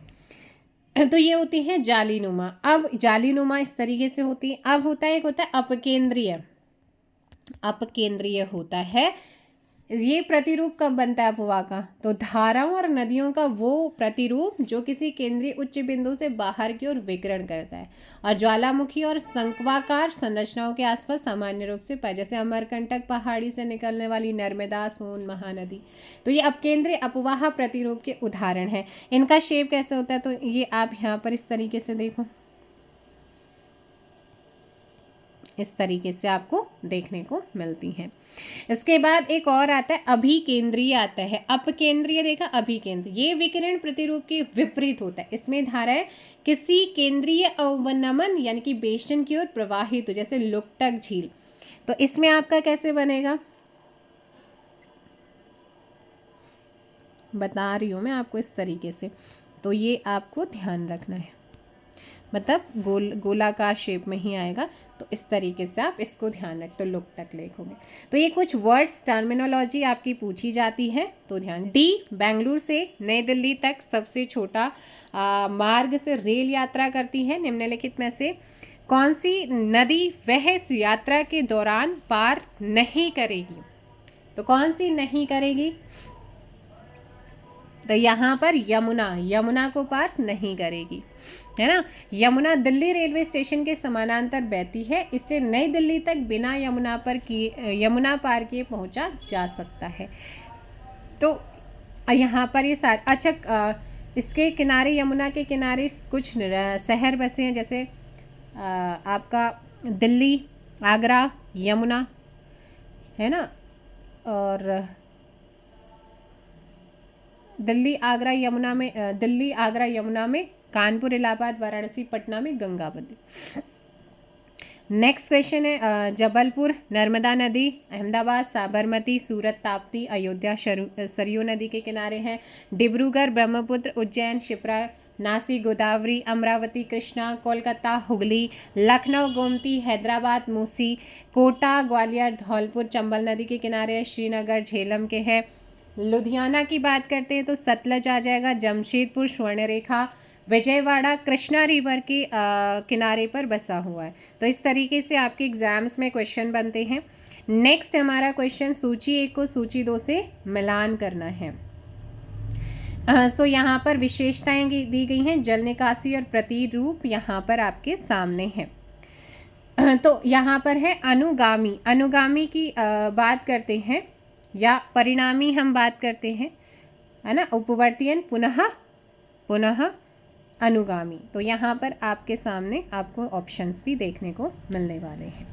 तो ये होती है जालीनुमा। अब जालीनुमा इस तरीके से होती है। अब होता है एक होता है अपकेंद्रीय। अपकेंद्रीय होता है, ये प्रतिरूप कब बनता है अपवाह का? तो धाराओं और नदियों का वो प्रतिरूप जो किसी केंद्रीय उच्च बिंदु से बाहर की ओर विकिरण करता है और ज्वालामुखी और शंक्वाकार संरचनाओं के आसपास सामान्य रूप से पाए, जैसे अमरकंटक पहाड़ी से निकलने वाली नर्मदा, सोन महानदी। तो ये अपकेंद्रीय अपवाह प्रतिरूप के उदाहरण है। इनका शेप कैसे होता है? तो ये आप यहाँ पर इस तरीके से देखो, इस तरीके से आपको देखने को मिलती हैं। इसके बाद एक और आता है अभिकेंद्रीय आता है। अपकेंद्रीय देखा, अभिकेंद्रीय, ये विकिरण प्रतिरूप के विपरीत होता है। इसमें धाराएं किसी केंद्रीय अवनमन यानी कि बेशन की ओर प्रवाहित हो, जैसे लुकटक झील। तो इसमें आपका कैसे बनेगा बता रही हूँ मैं आपको इस तरीके से, तो ये आपको ध्यान रखना है, मतलब गोलाकार शेप में ही आएगा। तो इस तरीके से आप इसको ध्यान रख, तो लुकटक लिखोगे। तो ये कुछ वर्ड्स टर्मिनोलॉजी आपकी पूछी जाती है, तो ध्यान। डी, बेंगलुरु से नई दिल्ली तक सबसे छोटा मार्ग से रेल यात्रा करती है। निम्नलिखित में से कौन सी नदी वह इस यात्रा के दौरान पार नहीं करेगी? तो कौन सी नहीं करेगी? तो यहाँ पर यमुना को पार नहीं करेगी, है ना। यमुना दिल्ली रेलवे स्टेशन के समानांतर बहती है, इसलिए नई दिल्ली तक बिना यमुना पार किए पहुँचा जा सकता है। तो यहाँ पर ये अच्छा, इसके किनारे, यमुना के किनारे कुछ शहर बसे हैं, जैसे आपका दिल्ली, आगरा, यमुना, है ना, और दिल्ली, आगरा, यमुना में कानपुर, इलाहाबाद, वाराणसी, पटना में गंगावती। नेक्स्ट क्वेश्चन है जबलपुर नर्मदा नदी, अहमदाबाद साबरमती, सूरत ताप्ती, अयोध्या सरयू नदी के किनारे हैं। डिब्रूगढ़ ब्रह्मपुत्र, उज्जैन शिप्रा नासिक गोदावरी, अमरावती कृष्णा, कोलकाता हुगली, लखनऊ गोमती, हैदराबाद मूसी, कोटा ग्वालियर धौलपुर चंबल नदी के किनारे है, श्रीनगर झेलम के है। लुधियाना की बात करते हैं तो सतलज आ जाएगा, जमशेदपुर स्वर्णरेखा, विजयवाड़ा कृष्णा रिवर के किनारे पर बसा हुआ है। तो इस तरीके से आपके एग्जाम्स में क्वेश्चन बनते हैं। नेक्स्ट हमारा क्वेश्चन सूची 1 को सूची 2 से मिलान करना है। सो यहाँ पर विशेषताएं दी गई हैं, जल निकासी और प्रतिरूप यहाँ पर आपके सामने है। तो यहाँ पर है अनुगामी, अनुगामी की बात करते हैं या परिणामी हम बात करते हैं, है ना, उपवर्तीयन पुनः पुनः अनुगामी। तो यहाँ पर आपके सामने आपको ऑप्शंस भी देखने को मिलने वाले हैं।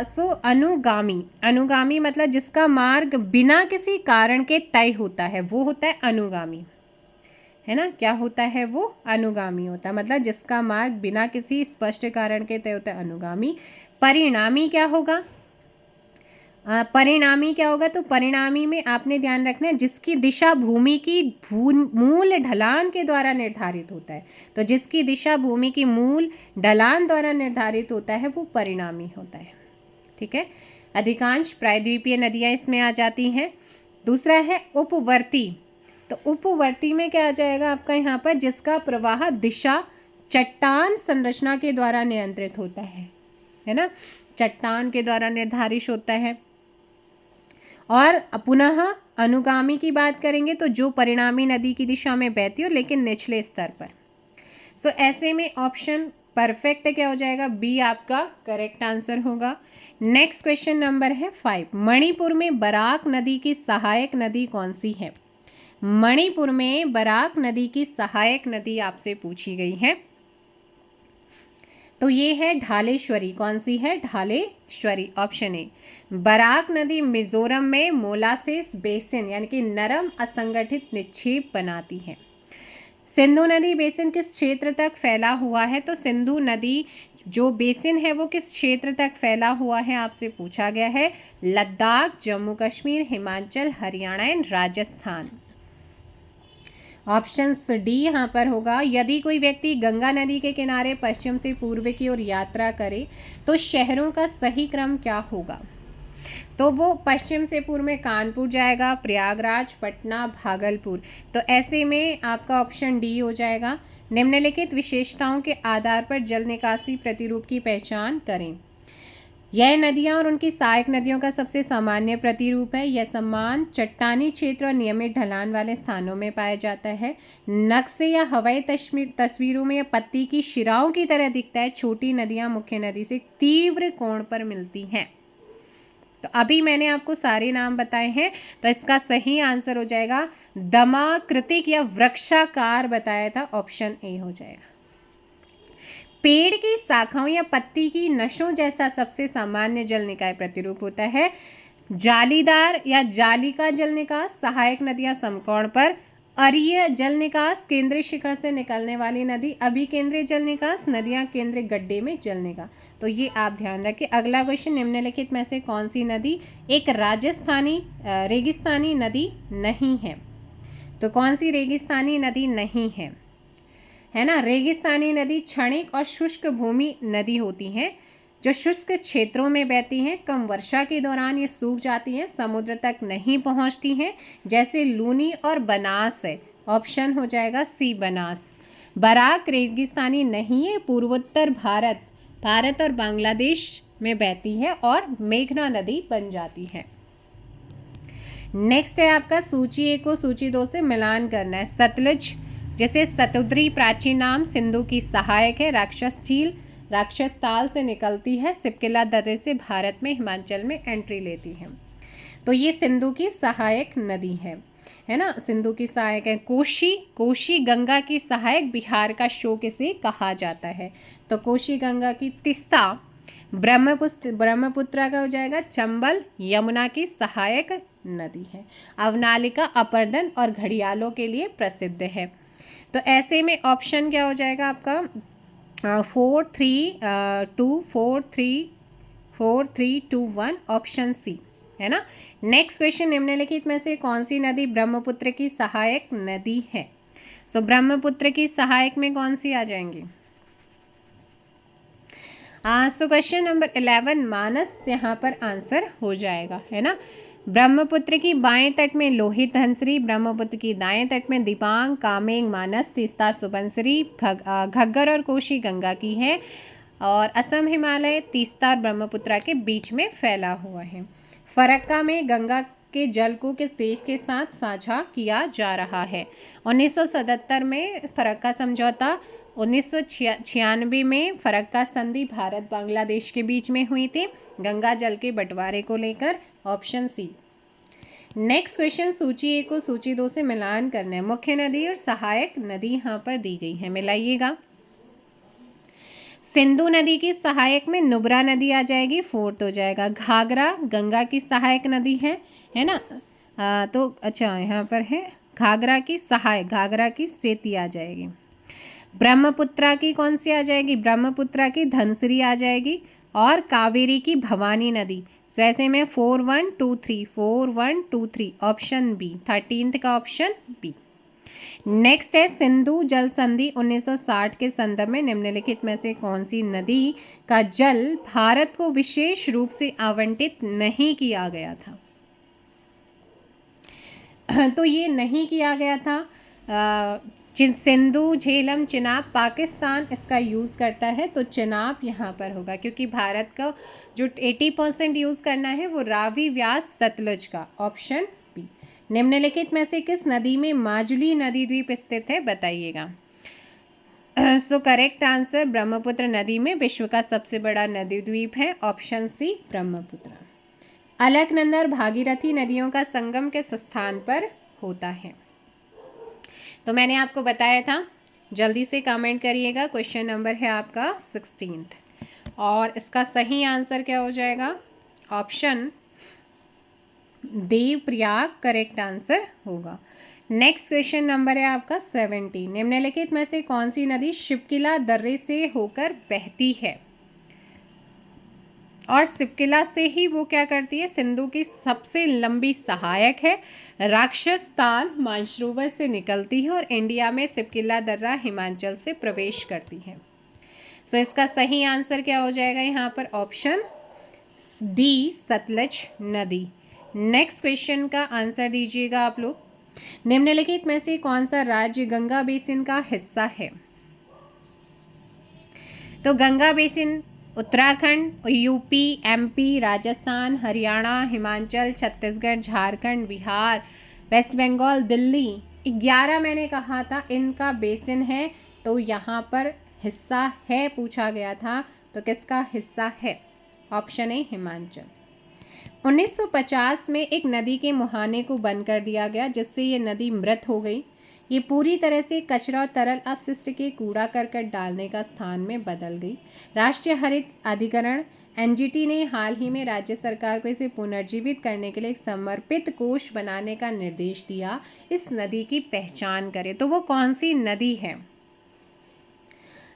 सो अनुगामी, अनुगामी मतलब जिसका मार्ग बिना किसी कारण के तय होता है वो होता है अनुगामी, है ना। क्या होता है वो? अनुगामी होता है, मतलब जिसका मार्ग बिना किसी स्पष्ट कारण के तय होता है अनुगामी। परिणामी क्या होगा? परिणामी क्या होगा? तो परिणामी में आपने ध्यान रखना है जिसकी दिशा भूमि की मूल ढलान के द्वारा निर्धारित होता है। तो जिसकी दिशा भूमि की मूल ढलान द्वारा निर्धारित होता है वो परिणामी होता है, ठीक है। अधिकांश प्रायद्वीपीय नदियाँ इसमें आ जाती हैं। दूसरा है उपवर्ती, तो उपवर्ती में क्या आ जाएगा आपका यहाँ पर? जिसका प्रवाह दिशा चट्टान संरचना के द्वारा नियंत्रित होता है ना, चट्टान के द्वारा निर्धारित होता है। और पुनः अनुगामी की बात करेंगे तो जो परिणामी नदी की दिशा में बहती हो लेकिन निचले स्तर पर। सो ऐसे में ऑप्शन परफेक्ट क्या हो जाएगा? बी आपका करेक्ट आंसर होगा। नेक्स्ट क्वेश्चन नंबर है 5। मणिपुर में बराक नदी की सहायक नदी कौन सी है? मणिपुर में बराक नदी की सहायक नदी आपसे पूछी गई है, तो ये है ढालेश्वरी। कौन सी है? ढालेश्वरी, ऑप्शन ए। बराक नदी मिजोरम में मोलासेस बेसिन यानी कि नरम असंगठित निक्षेप बनाती है। सिंधु नदी बेसिन किस क्षेत्र तक फैला हुआ है? तो सिंधु नदी जो बेसिन है वो किस क्षेत्र तक फैला हुआ है आपसे पूछा गया है। Ladakh, Jammu Kashmir, Himachal, Haryana and Rajasthan. Option D यहाँ पर होगा। यदि कोई व्यक्ति गंगा नदी के किनारे पश्चिम से पूर्व की ओर यात्रा करे तो शहरों का सही क्रम क्या होगा? तो वो पश्चिम से पूर्व में कानपुर जाएगा, प्रयागराज, पटना, भागलपुर। तो ऐसे में आपका ऑप्शन डी हो जाएगा। निम्नलिखित विशेषताओं के आधार पर जल निकासी प्रतिरूप की पहचान करें। यह नदियां और उनकी सहायक नदियों का सबसे सामान्य प्रतिरूप है। यह सम्मान चट्टानी क्षेत्र और नियमित ढलान वाले स्थानों में पाया जाता है। नक्शे या हवाई तस्वीरों में यह पत्ती की शिराओं की तरह दिखता है। छोटी नदियां मुख्य नदी से तीव्र कोण पर मिलती हैं। तो अभी मैंने आपको सारे नाम बताए हैं, तो इसका सही आंसर हो जाएगा दमाकृतिक या वृक्षाकार बताया था, ऑप्शन ए हो जाएगा। पेड़ की शाखाओं या पत्ती की नसों जैसा सबसे सामान्य जल निकाय प्रतिरूप होता है जालीदार या जाली का जल निकास। सहायक नदियां समकोण पर। अरीय जल निकास, केंद्रीय शिखर से निकलने वाली नदी। अभिकेंद्रीय जल निकास, नदियां केंद्रीय गड्ढे में जल निकास। तो ये आप ध्यान रखें। अगला क्वेश्चन, निम्नलिखित में से कौन सी नदी एक रेगिस्तानी नदी नहीं है? तो कौन सी रेगिस्तानी नदी नहीं है ना? रेगिस्तानी नदी क्षणिक और शुष्क भूमि नदी होती हैं जो शुष्क क्षेत्रों में बहती हैं। कम वर्षा के दौरान ये सूख जाती हैं, समुद्र तक नहीं पहुंचती हैं, जैसे लूनी और बनास है। ऑप्शन हो जाएगा सी बनास। बराक रेगिस्तानी नहीं है, पूर्वोत्तर भारत और बांग्लादेश में बहती है और मेघना नदी बन जाती है। नेक्स्ट है आपका सूची 1 को सूची 2 से मिलान करना है। सतलज, जैसे सतुद्री प्राचीन नाम, सिंधु की सहायक है। राक्षस ताल से निकलती है, सिपकिला दर्रे से भारत में हिमाचल में एंट्री लेती है। तो ये सिंधु की सहायक नदी है ना, सिंधु की सहायक है। कोशी गंगा की सहायक, बिहार का शोक इसे कहा जाता है। तो कोशी गंगा की। तीस्ता ब्रह्मपुत्र का हो जाएगा। चंबल यमुना की सहायक नदी है। अवनालिका अपर्दन और घड़ियालों के लिए प्रसिद्ध है। तो ऐसे में ऑप्शन क्या हो जाएगा आपका 4 3 2 1, ऑप्शन सी है ना। नेक्स्ट क्वेश्चन, निम्नलिखित में से कौन सी नदी ब्रह्मपुत्र की सहायक नदी है? सो ब्रह्मपुत्र की सहायक में कौन सी आ जाएंगी? सो क्वेश्चन नंबर 11 मानस यहाँ पर आंसर हो जाएगा, है ना। ब्रह्मपुत्र की बाएं तट में लोहित धनसरी, ब्रह्मपुत्र की दाएं तट में दिबांग, कामेंग, मानस, तीस्ता, सुबनसिरी, घग्गर और कोशी गंगा की है, और असम हिमालय तीस्ता और ब्रह्मपुत्र के बीच में फैला हुआ है। फरक्का में गंगा के जल को किस देश के साथ साझा किया जा रहा है? 1977 में फरक्का समझौता, 1996 में फरक्का संधि भारत बांग्लादेश के बीच में हुई थी गंगा जल के बंटवारे को लेकर, ऑप्शन सी। नेक्स्ट क्वेश्चन, सूची 1 को सूची 2 से मिलान करना है। मुख्य नदी और सहायक नदी यहाँ पर दी गई है, मिलाइएगा। सिंधु नदी की सहायक में नुब्रा नदी आ जाएगी, 4th हो जाएगा। घाघरा गंगा की सहायक नदी है ना। तो अच्छा यहाँ पर है घाघरा की सहायक, घाघरा की सेती आ जाएगी। ब्रह्मपुत्रा की कौन सी आ जाएगी? ब्रह्मपुत्रा की धनसरी आ जाएगी, और कावेरी की भवानी नदी। सो ऐसे में 4 1 2 3 4 1 2 3 ऑप्शन बी, 13th का ऑप्शन बी। नेक्स्ट है सिंधु जल संधि 1960 के संदर्भ में निम्नलिखित में से कौन सी नदी का जल भारत को विशेष रूप से आवंटित नहीं किया गया था? तो ये नहीं किया गया था। सिंधु, झेलम, चिनाब, पाकिस्तान इसका यूज़ करता है, तो चिनाब यहाँ पर होगा, क्योंकि भारत का जो 80% यूज़ करना है वो रावी, व्यास, सतलुज का, ऑप्शन बी। निम्नलिखित में से किस नदी में माजुली नदी द्वीप स्थित है, बताइएगा। सो करेक्ट आंसर ब्रह्मपुत्र नदी में विश्व का सबसे बड़ा नदी द्वीप है, ऑप्शन सी ब्रह्मपुत्र। अलकनंदा और भागीरथी नदियों का संगम किस स्थान पर होता है? तो मैंने आपको बताया था, जल्दी से कमेंट करिएगा। क्वेश्चन नंबर है आपका 16th, और इसका सही आंसर क्या हो जाएगा? ऑप्शन देवप्रयाग करेक्ट आंसर होगा। नेक्स्ट क्वेश्चन नंबर है आपका 17। निम्नलिखित में से कौन सी नदी शिवकिला दर्रे से होकर बहती है? और शिवकिला से ही वो क्या करती है? सिंधु की सबसे लंबी सहायक है, राक्षस ताल मानसरोवर से निकलती है, और इंडिया में शिवकिला दर्रा हिमाचल से प्रवेश करती है। सो इसका सही आंसर क्या हो जाएगा यहाँ पर? ऑप्शन डी सतलज नदी। नेक्स्ट क्वेश्चन का आंसर दीजिएगा आप लोग। निम्नलिखित में से कौन सा राज्य गंगा बेसिन का हिस्सा है? तो Ganga basin Uttarakhand, UP, MP, Rajasthan, Haryana, Himachal, Chhattisgarh, Jharkhand, Bihar, West Bengal, Delhi, 11 मैंने कहा था इनका बेसिन है, तो यहाँ पर हिस्सा है पूछा गया था, तो किसका हिस्सा है? Option A Himachal. 1950 में एक नदी के मुहाने को बंद कर दिया गया, जिससे ये नदी मृत हो गई। ये पूरी तरह से कचरा और तरल अपशिष्ट के कूड़ा करकट डालने का स्थान में बदल गई। राष्ट्रीय हरित अधिकरण एनजीटी ने हाल ही में राज्य सरकार को इसे पुनर्जीवित करने के लिए एक समर्पित कोष बनाने का निर्देश दिया। इस नदी की पहचान करें, तो वो कौन सी नदी है?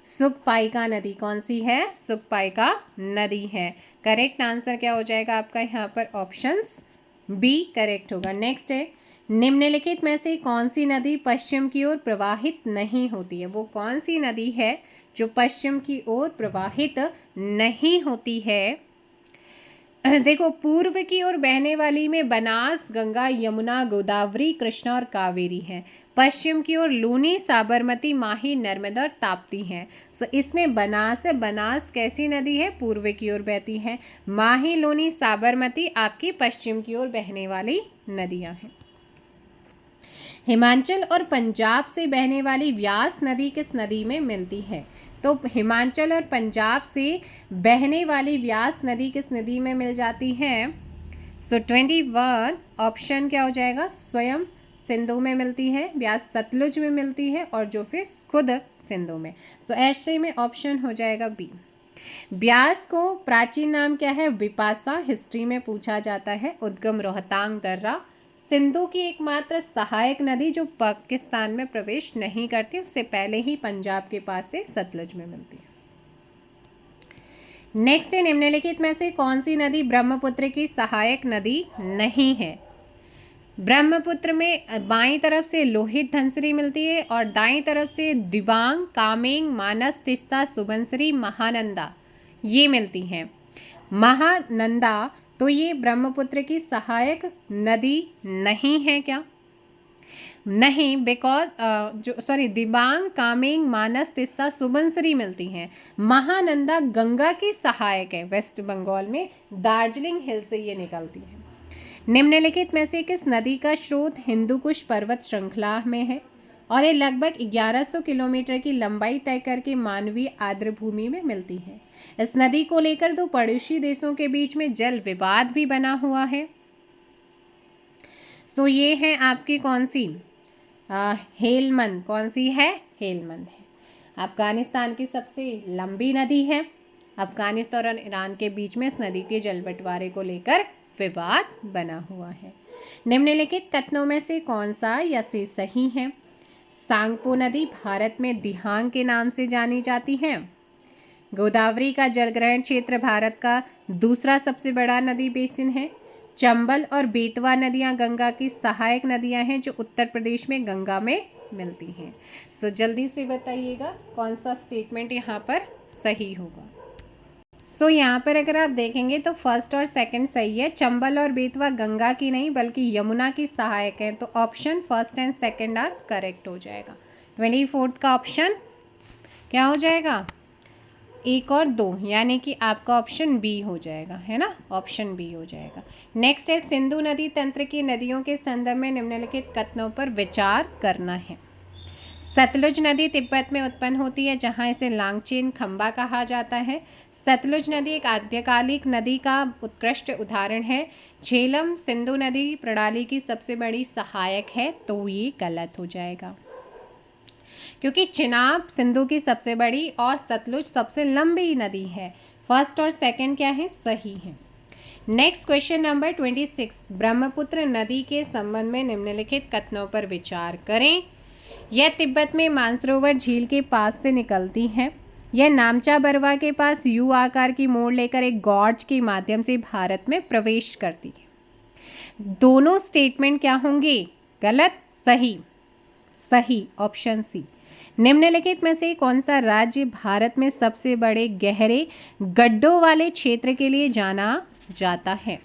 सुखपाइका नदी। कौन सी है? सुखपाइका नदी है। करेक्ट आंसर क्या हो जाएगा आपका यहाँ पर? ऑप्शंस बी करेक्ट होगा। नेक्स्ट है, निम्नलिखित में से कौन सी नदी पश्चिम की ओर प्रवाहित नहीं होती है? वो कौन सी नदी है जो पश्चिम की ओर प्रवाहित नहीं होती है? देखो, पूर्व की ओर बहने वाली में बनास, गंगा, यमुना, गोदावरी, कृष्णा और कावेरी है। पश्चिम की ओर लूनी, साबरमती, माही, नर्मदा और ताप्ती हैं। सो इसमें बनास है। बनास कैसी नदी है? पूर्व की ओर बहती है। माही, लूनी, साबरमती आपकी पश्चिम की ओर बहने वाली नदियां हैं। हिमाचल और पंजाब से बहने वाली व्यास नदी किस नदी में मिलती है? तो हिमाचल और पंजाब से बहने वाली व्यास नदी किस नदी में मिल जाती है? सो 21 ऑप्शन क्या हो जाएगा? स्वयं सिंधु में मिलती है, व्यास सतलुज में मिलती है, और जो फिर खुद सिंधु में। सो ऐसे में ऑप्शन हो जाएगा बी। ब्यास को प्राचीन नाम क्या है? विपाशा। हिस्ट्री में पूछा जाता है। उद्गम रोहतांग दर्रा। सिंधु की एकमात्र सहायक नदी जो पाकिस्तान में प्रवेश नहीं करती, उससे पहले ही पंजाब के पास से सतलुज में मिलती है। नेक्स्ट है, निम्नलिखित में से कौन सी नदी ब्रह्मपुत्र की सहायक नदी नहीं है? ब्रह्मपुत्र में बाईं तरफ से लोहित धनसरी मिलती है और दाईं तरफ से दिबांग, कामेंग, मानस, तिस्ता, सुबनसिरी, महानंदा ये मिलती हैं। महानंदा तो ये ब्रह्मपुत्र की सहायक नदी नहीं है क्या? नहीं, बिकॉज दिबांग, कामेंग, मानस, तिस्ता, सुबनसिरी मिलती हैं। महानंदा गंगा की सहायक है, वेस्ट बंगाल में दार्जिलिंग हिल से ये निकलती है। निम्नलिखित में से किस नदी का स्रोत हिंदुकुश पर्वत श्रृंखला में है और ये लगभग 1100 किलोमीटर की लंबाई तय करके मानवीय आर्द्र भूमि में मिलती है। इस नदी को लेकर दो पड़ोसी देशों के बीच में जल विवाद भी बना हुआ है। सो ये है आपकी कौन सी? हेलमंद। कौन सी है? हेलमंद है। अफगानिस्तान की सबसे लंबी नदी है। अफगानिस्तान और ईरान के बीच में इस नदी के जल बंटवारे को लेकर विवाद बना हुआ है। निम्नलिखित कथनों में से कौन सा या से सही है? सांगपो नदी भारत में दिहांग के नाम से जानी जाती है। गोदावरी का जलग्रहण क्षेत्र भारत का दूसरा सबसे बड़ा नदी बेसिन है। चंबल और बेतवा नदियां गंगा की सहायक नदियां हैं जो उत्तर प्रदेश में गंगा में मिलती हैं। सो जल्दी से बताइएगा कौन सा स्टेटमेंट यहाँ पर सही होगा। सो यहाँ पर अगर आप देखेंगे तो फर्स्ट और सेकंड सही है। चंबल और बेतवा गंगा की नहीं बल्कि यमुना की सहायक है, तो option first and second are correct हो जाएगा। 24 का ऑप्शन क्या हो जाएगा? 1 और 2, यानी कि आपका ऑप्शन बी हो जाएगा, है ना? ऑप्शन बी हो जाएगा। नेक्स्ट है सिंधु नदी तंत्र की नदियों के संदर्भ में निम्नलिखित कथनों पर विचार करना है। सतलुज नदी तिब्बत में उत्पन्न होती है जहां इसे लांगचेन खंबा कहा जाता है। सतलुज नदी एक आद्यकालिक नदी का उत्कृष्ट उदाहरण है। झेलम सिंधु नदी प्रणाली की सबसे बड़ी सहायक है, तो ये गलत हो जाएगा क्योंकि चिनाब सिंधु की सबसे बड़ी और सतलुज सबसे लंबी नदी है। फर्स्ट और सेकंड क्या है? सही है। नेक्स्ट क्वेश्चन नंबर 26, ब्रह्मपुत्र नदी के संबंध में निम्नलिखित कथनों पर विचार करें। यह तिब्बत में मानसरोवर झील के पास से निकलती है। यह नामचा बरवा के पास यू आकार की मोड़ लेकर एक गॉर्ज के माध्यम से भारत में प्रवेश करती है। दोनों स्टेटमेंट क्या होंगे? गलत? सही? सही, ऑप्शन सी। निम्नलिखित में से कौन सा राज्य भारत में सबसे बड़े गहरे गड्ढों वाले क्षेत्र के लिए जाना जाता है?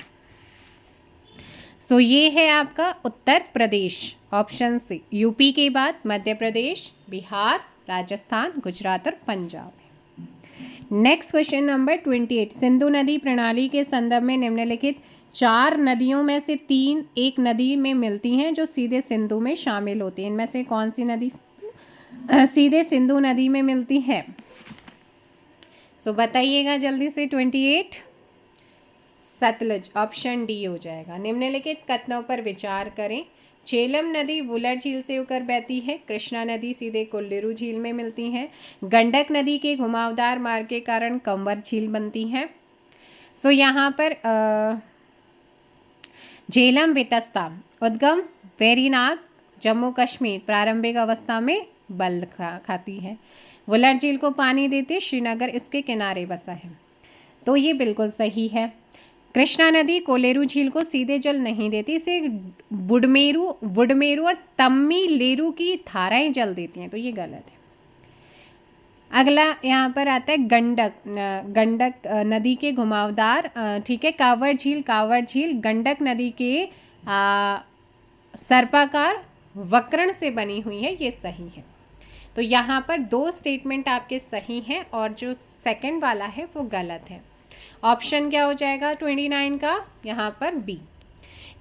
सो ये है आपका Uttar Pradesh, option C. UP के बाद मध्य प्रदेश, बिहार, राजस्थान, गुजरात और पंजाब है। नेक्स्ट क्वेश्चन नंबर 28, सिंधु नदी प्रणाली के संदर्भ में निम्नलिखित 4 नदियों में से 3 एक नदी में मिलती हैं जो सीधे सिंधु में शामिल होती हैं। इनमें से कौन सी नदी सीधे सिंधु नदी में मिलती है? सो बताइएगा जल्दी से। 28 सतलुज, ऑप्शन डी हो जाएगा। निम्नलिखित कथनों पर विचार करें। झेलम नदी वुलर झील से होकर बहती है। कृष्णा नदी सीधे कोल्लेरू झील में मिलती है। गंडक नदी के घुमावदार मार्ग के कारण कंवर झील बनती है। सो यहाँ पर झेलम वितस्ता उद्गम वेरीनाग जम्मू कश्मीर प्रारंभिक अवस्था में बल खाती है। वुलर झील को पानी देते श्रीनगर इसके किनारे बसा है, तो ये बिल्कुल सही है। कृष्णा नदी कोलेरू झील को सीधे जल नहीं देती, इसे बुडमेरू और तम्मीलेरू की धाराएं जल देती हैं, तो ये गलत है। अगला यहाँ पर आता है गंडक नदी के घुमावदार, ठीक है, कांवर झील गंडक नदी के सर्पाकार वक्रण से बनी हुई है, ये सही है। तो यहाँ पर 2 स्टेटमेंट आपके सही हैं और जो सेकंड वाला है वो गलत है। ऑप्शन क्या हो जाएगा 29 का? यहाँ पर बी।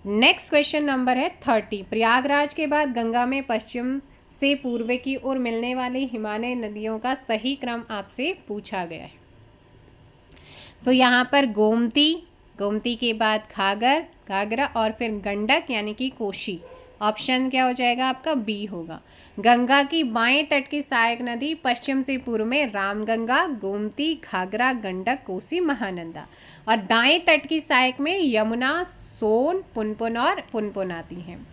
नेक्स्ट क्वेश्चन नंबर है 30, प्रयागराज के बाद गंगा में पश्चिम से पूर्व की ओर मिलने वाली हिमालय नदियों का सही क्रम आपसे पूछा गया है। सो यहाँ पर गोमती के बाद घाघरा और फिर गंडक यानी कि कोशी। ऑप्शन क्या हो जाएगा आपका? बी होगा। गंगा की बाएं तट की सहायक नदी पश्चिम से पूर्व में रामगंगा, गोमती, घाघरा, गंडक, कोसी, महानंदा, और दाएं तट की सहायक में यमुना, सोन, पुनपुन और पुनपुन आती हैं।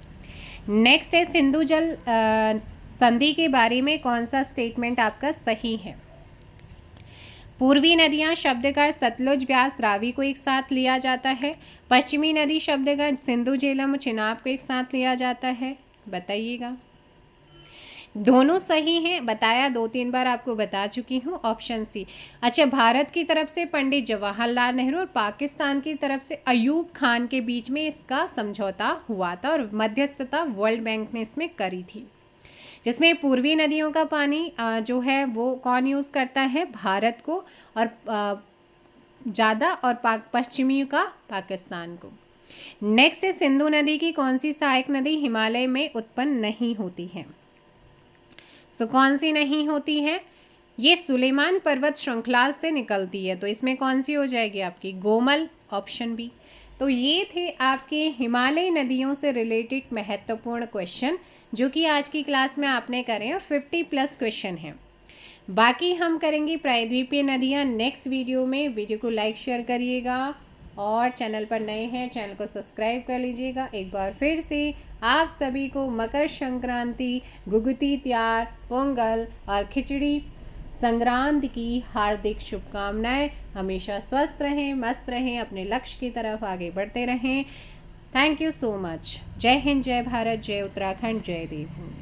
नेक्स्ट है सिंधु जल संधि के बारे में कौन सा स्टेटमेंट आपका सही है? पूर्वी नदियाँ शब्द का सतलुज, ब्यास, रावी को एक साथ लिया जाता है। पश्चिमी नदी शब्द का सिंधु, झेलम, चिनाब को एक साथ लिया जाता है। बताइएगा। दोनों सही हैं, बताया 2-3 बार आपको बता चुकी हूँ। Option C. अच्छा, भारत की तरफ से पंडित जवाहरलाल नेहरू और पाकिस्तान की तरफ से अयूब खान के बीच में इसका समझौता हुआ था और मध्यस्थता वर्ल्ड बैंक ने इसमें करी थी, जिसमें पूर्वी नदियों का पानी जो है वो कौन यूज़ करता है? भारत को, और ज़्यादा, और पश्चिमी का पाकिस्तान को। नेक्स्ट है, सिंधु नदी की कौन सी सहायक नदी हिमालय में उत्पन्न नहीं होती है? तो कौन सी नहीं होती है? ये सुलेमान पर्वत श्रृंखला से निकलती है, तो इसमें कौन सी हो जाएगी आपकी? Gomal, option B. तो ये थे आपके हिमालय नदियों से रिलेटेड महत्वपूर्ण क्वेश्चन जो कि आज की क्लास में आपने करे और 50+ क्वेश्चन हैं। बाकी हम करेंगे प्रायद्वीपीय नदियाँ नेक्स्ट वीडियो में। वीडियो को लाइक शेयर करिएगा और चैनल पर नए हैं चैनल को सब्सक्राइब कर लीजिएगा। एक बार फिर से आप सभी को मकर संक्रांति, गुगुती त्यार, पोंगल और खिचड़ी संक्रांति की हार्दिक शुभकामनाएं। हमेशा स्वस्थ रहें, मस्त रहें, अपने लक्ष्य की तरफ आगे बढ़ते रहें। Thank you so much. जय हिंद, जय भारत, जय उत्तराखंड, जय देवभूमि।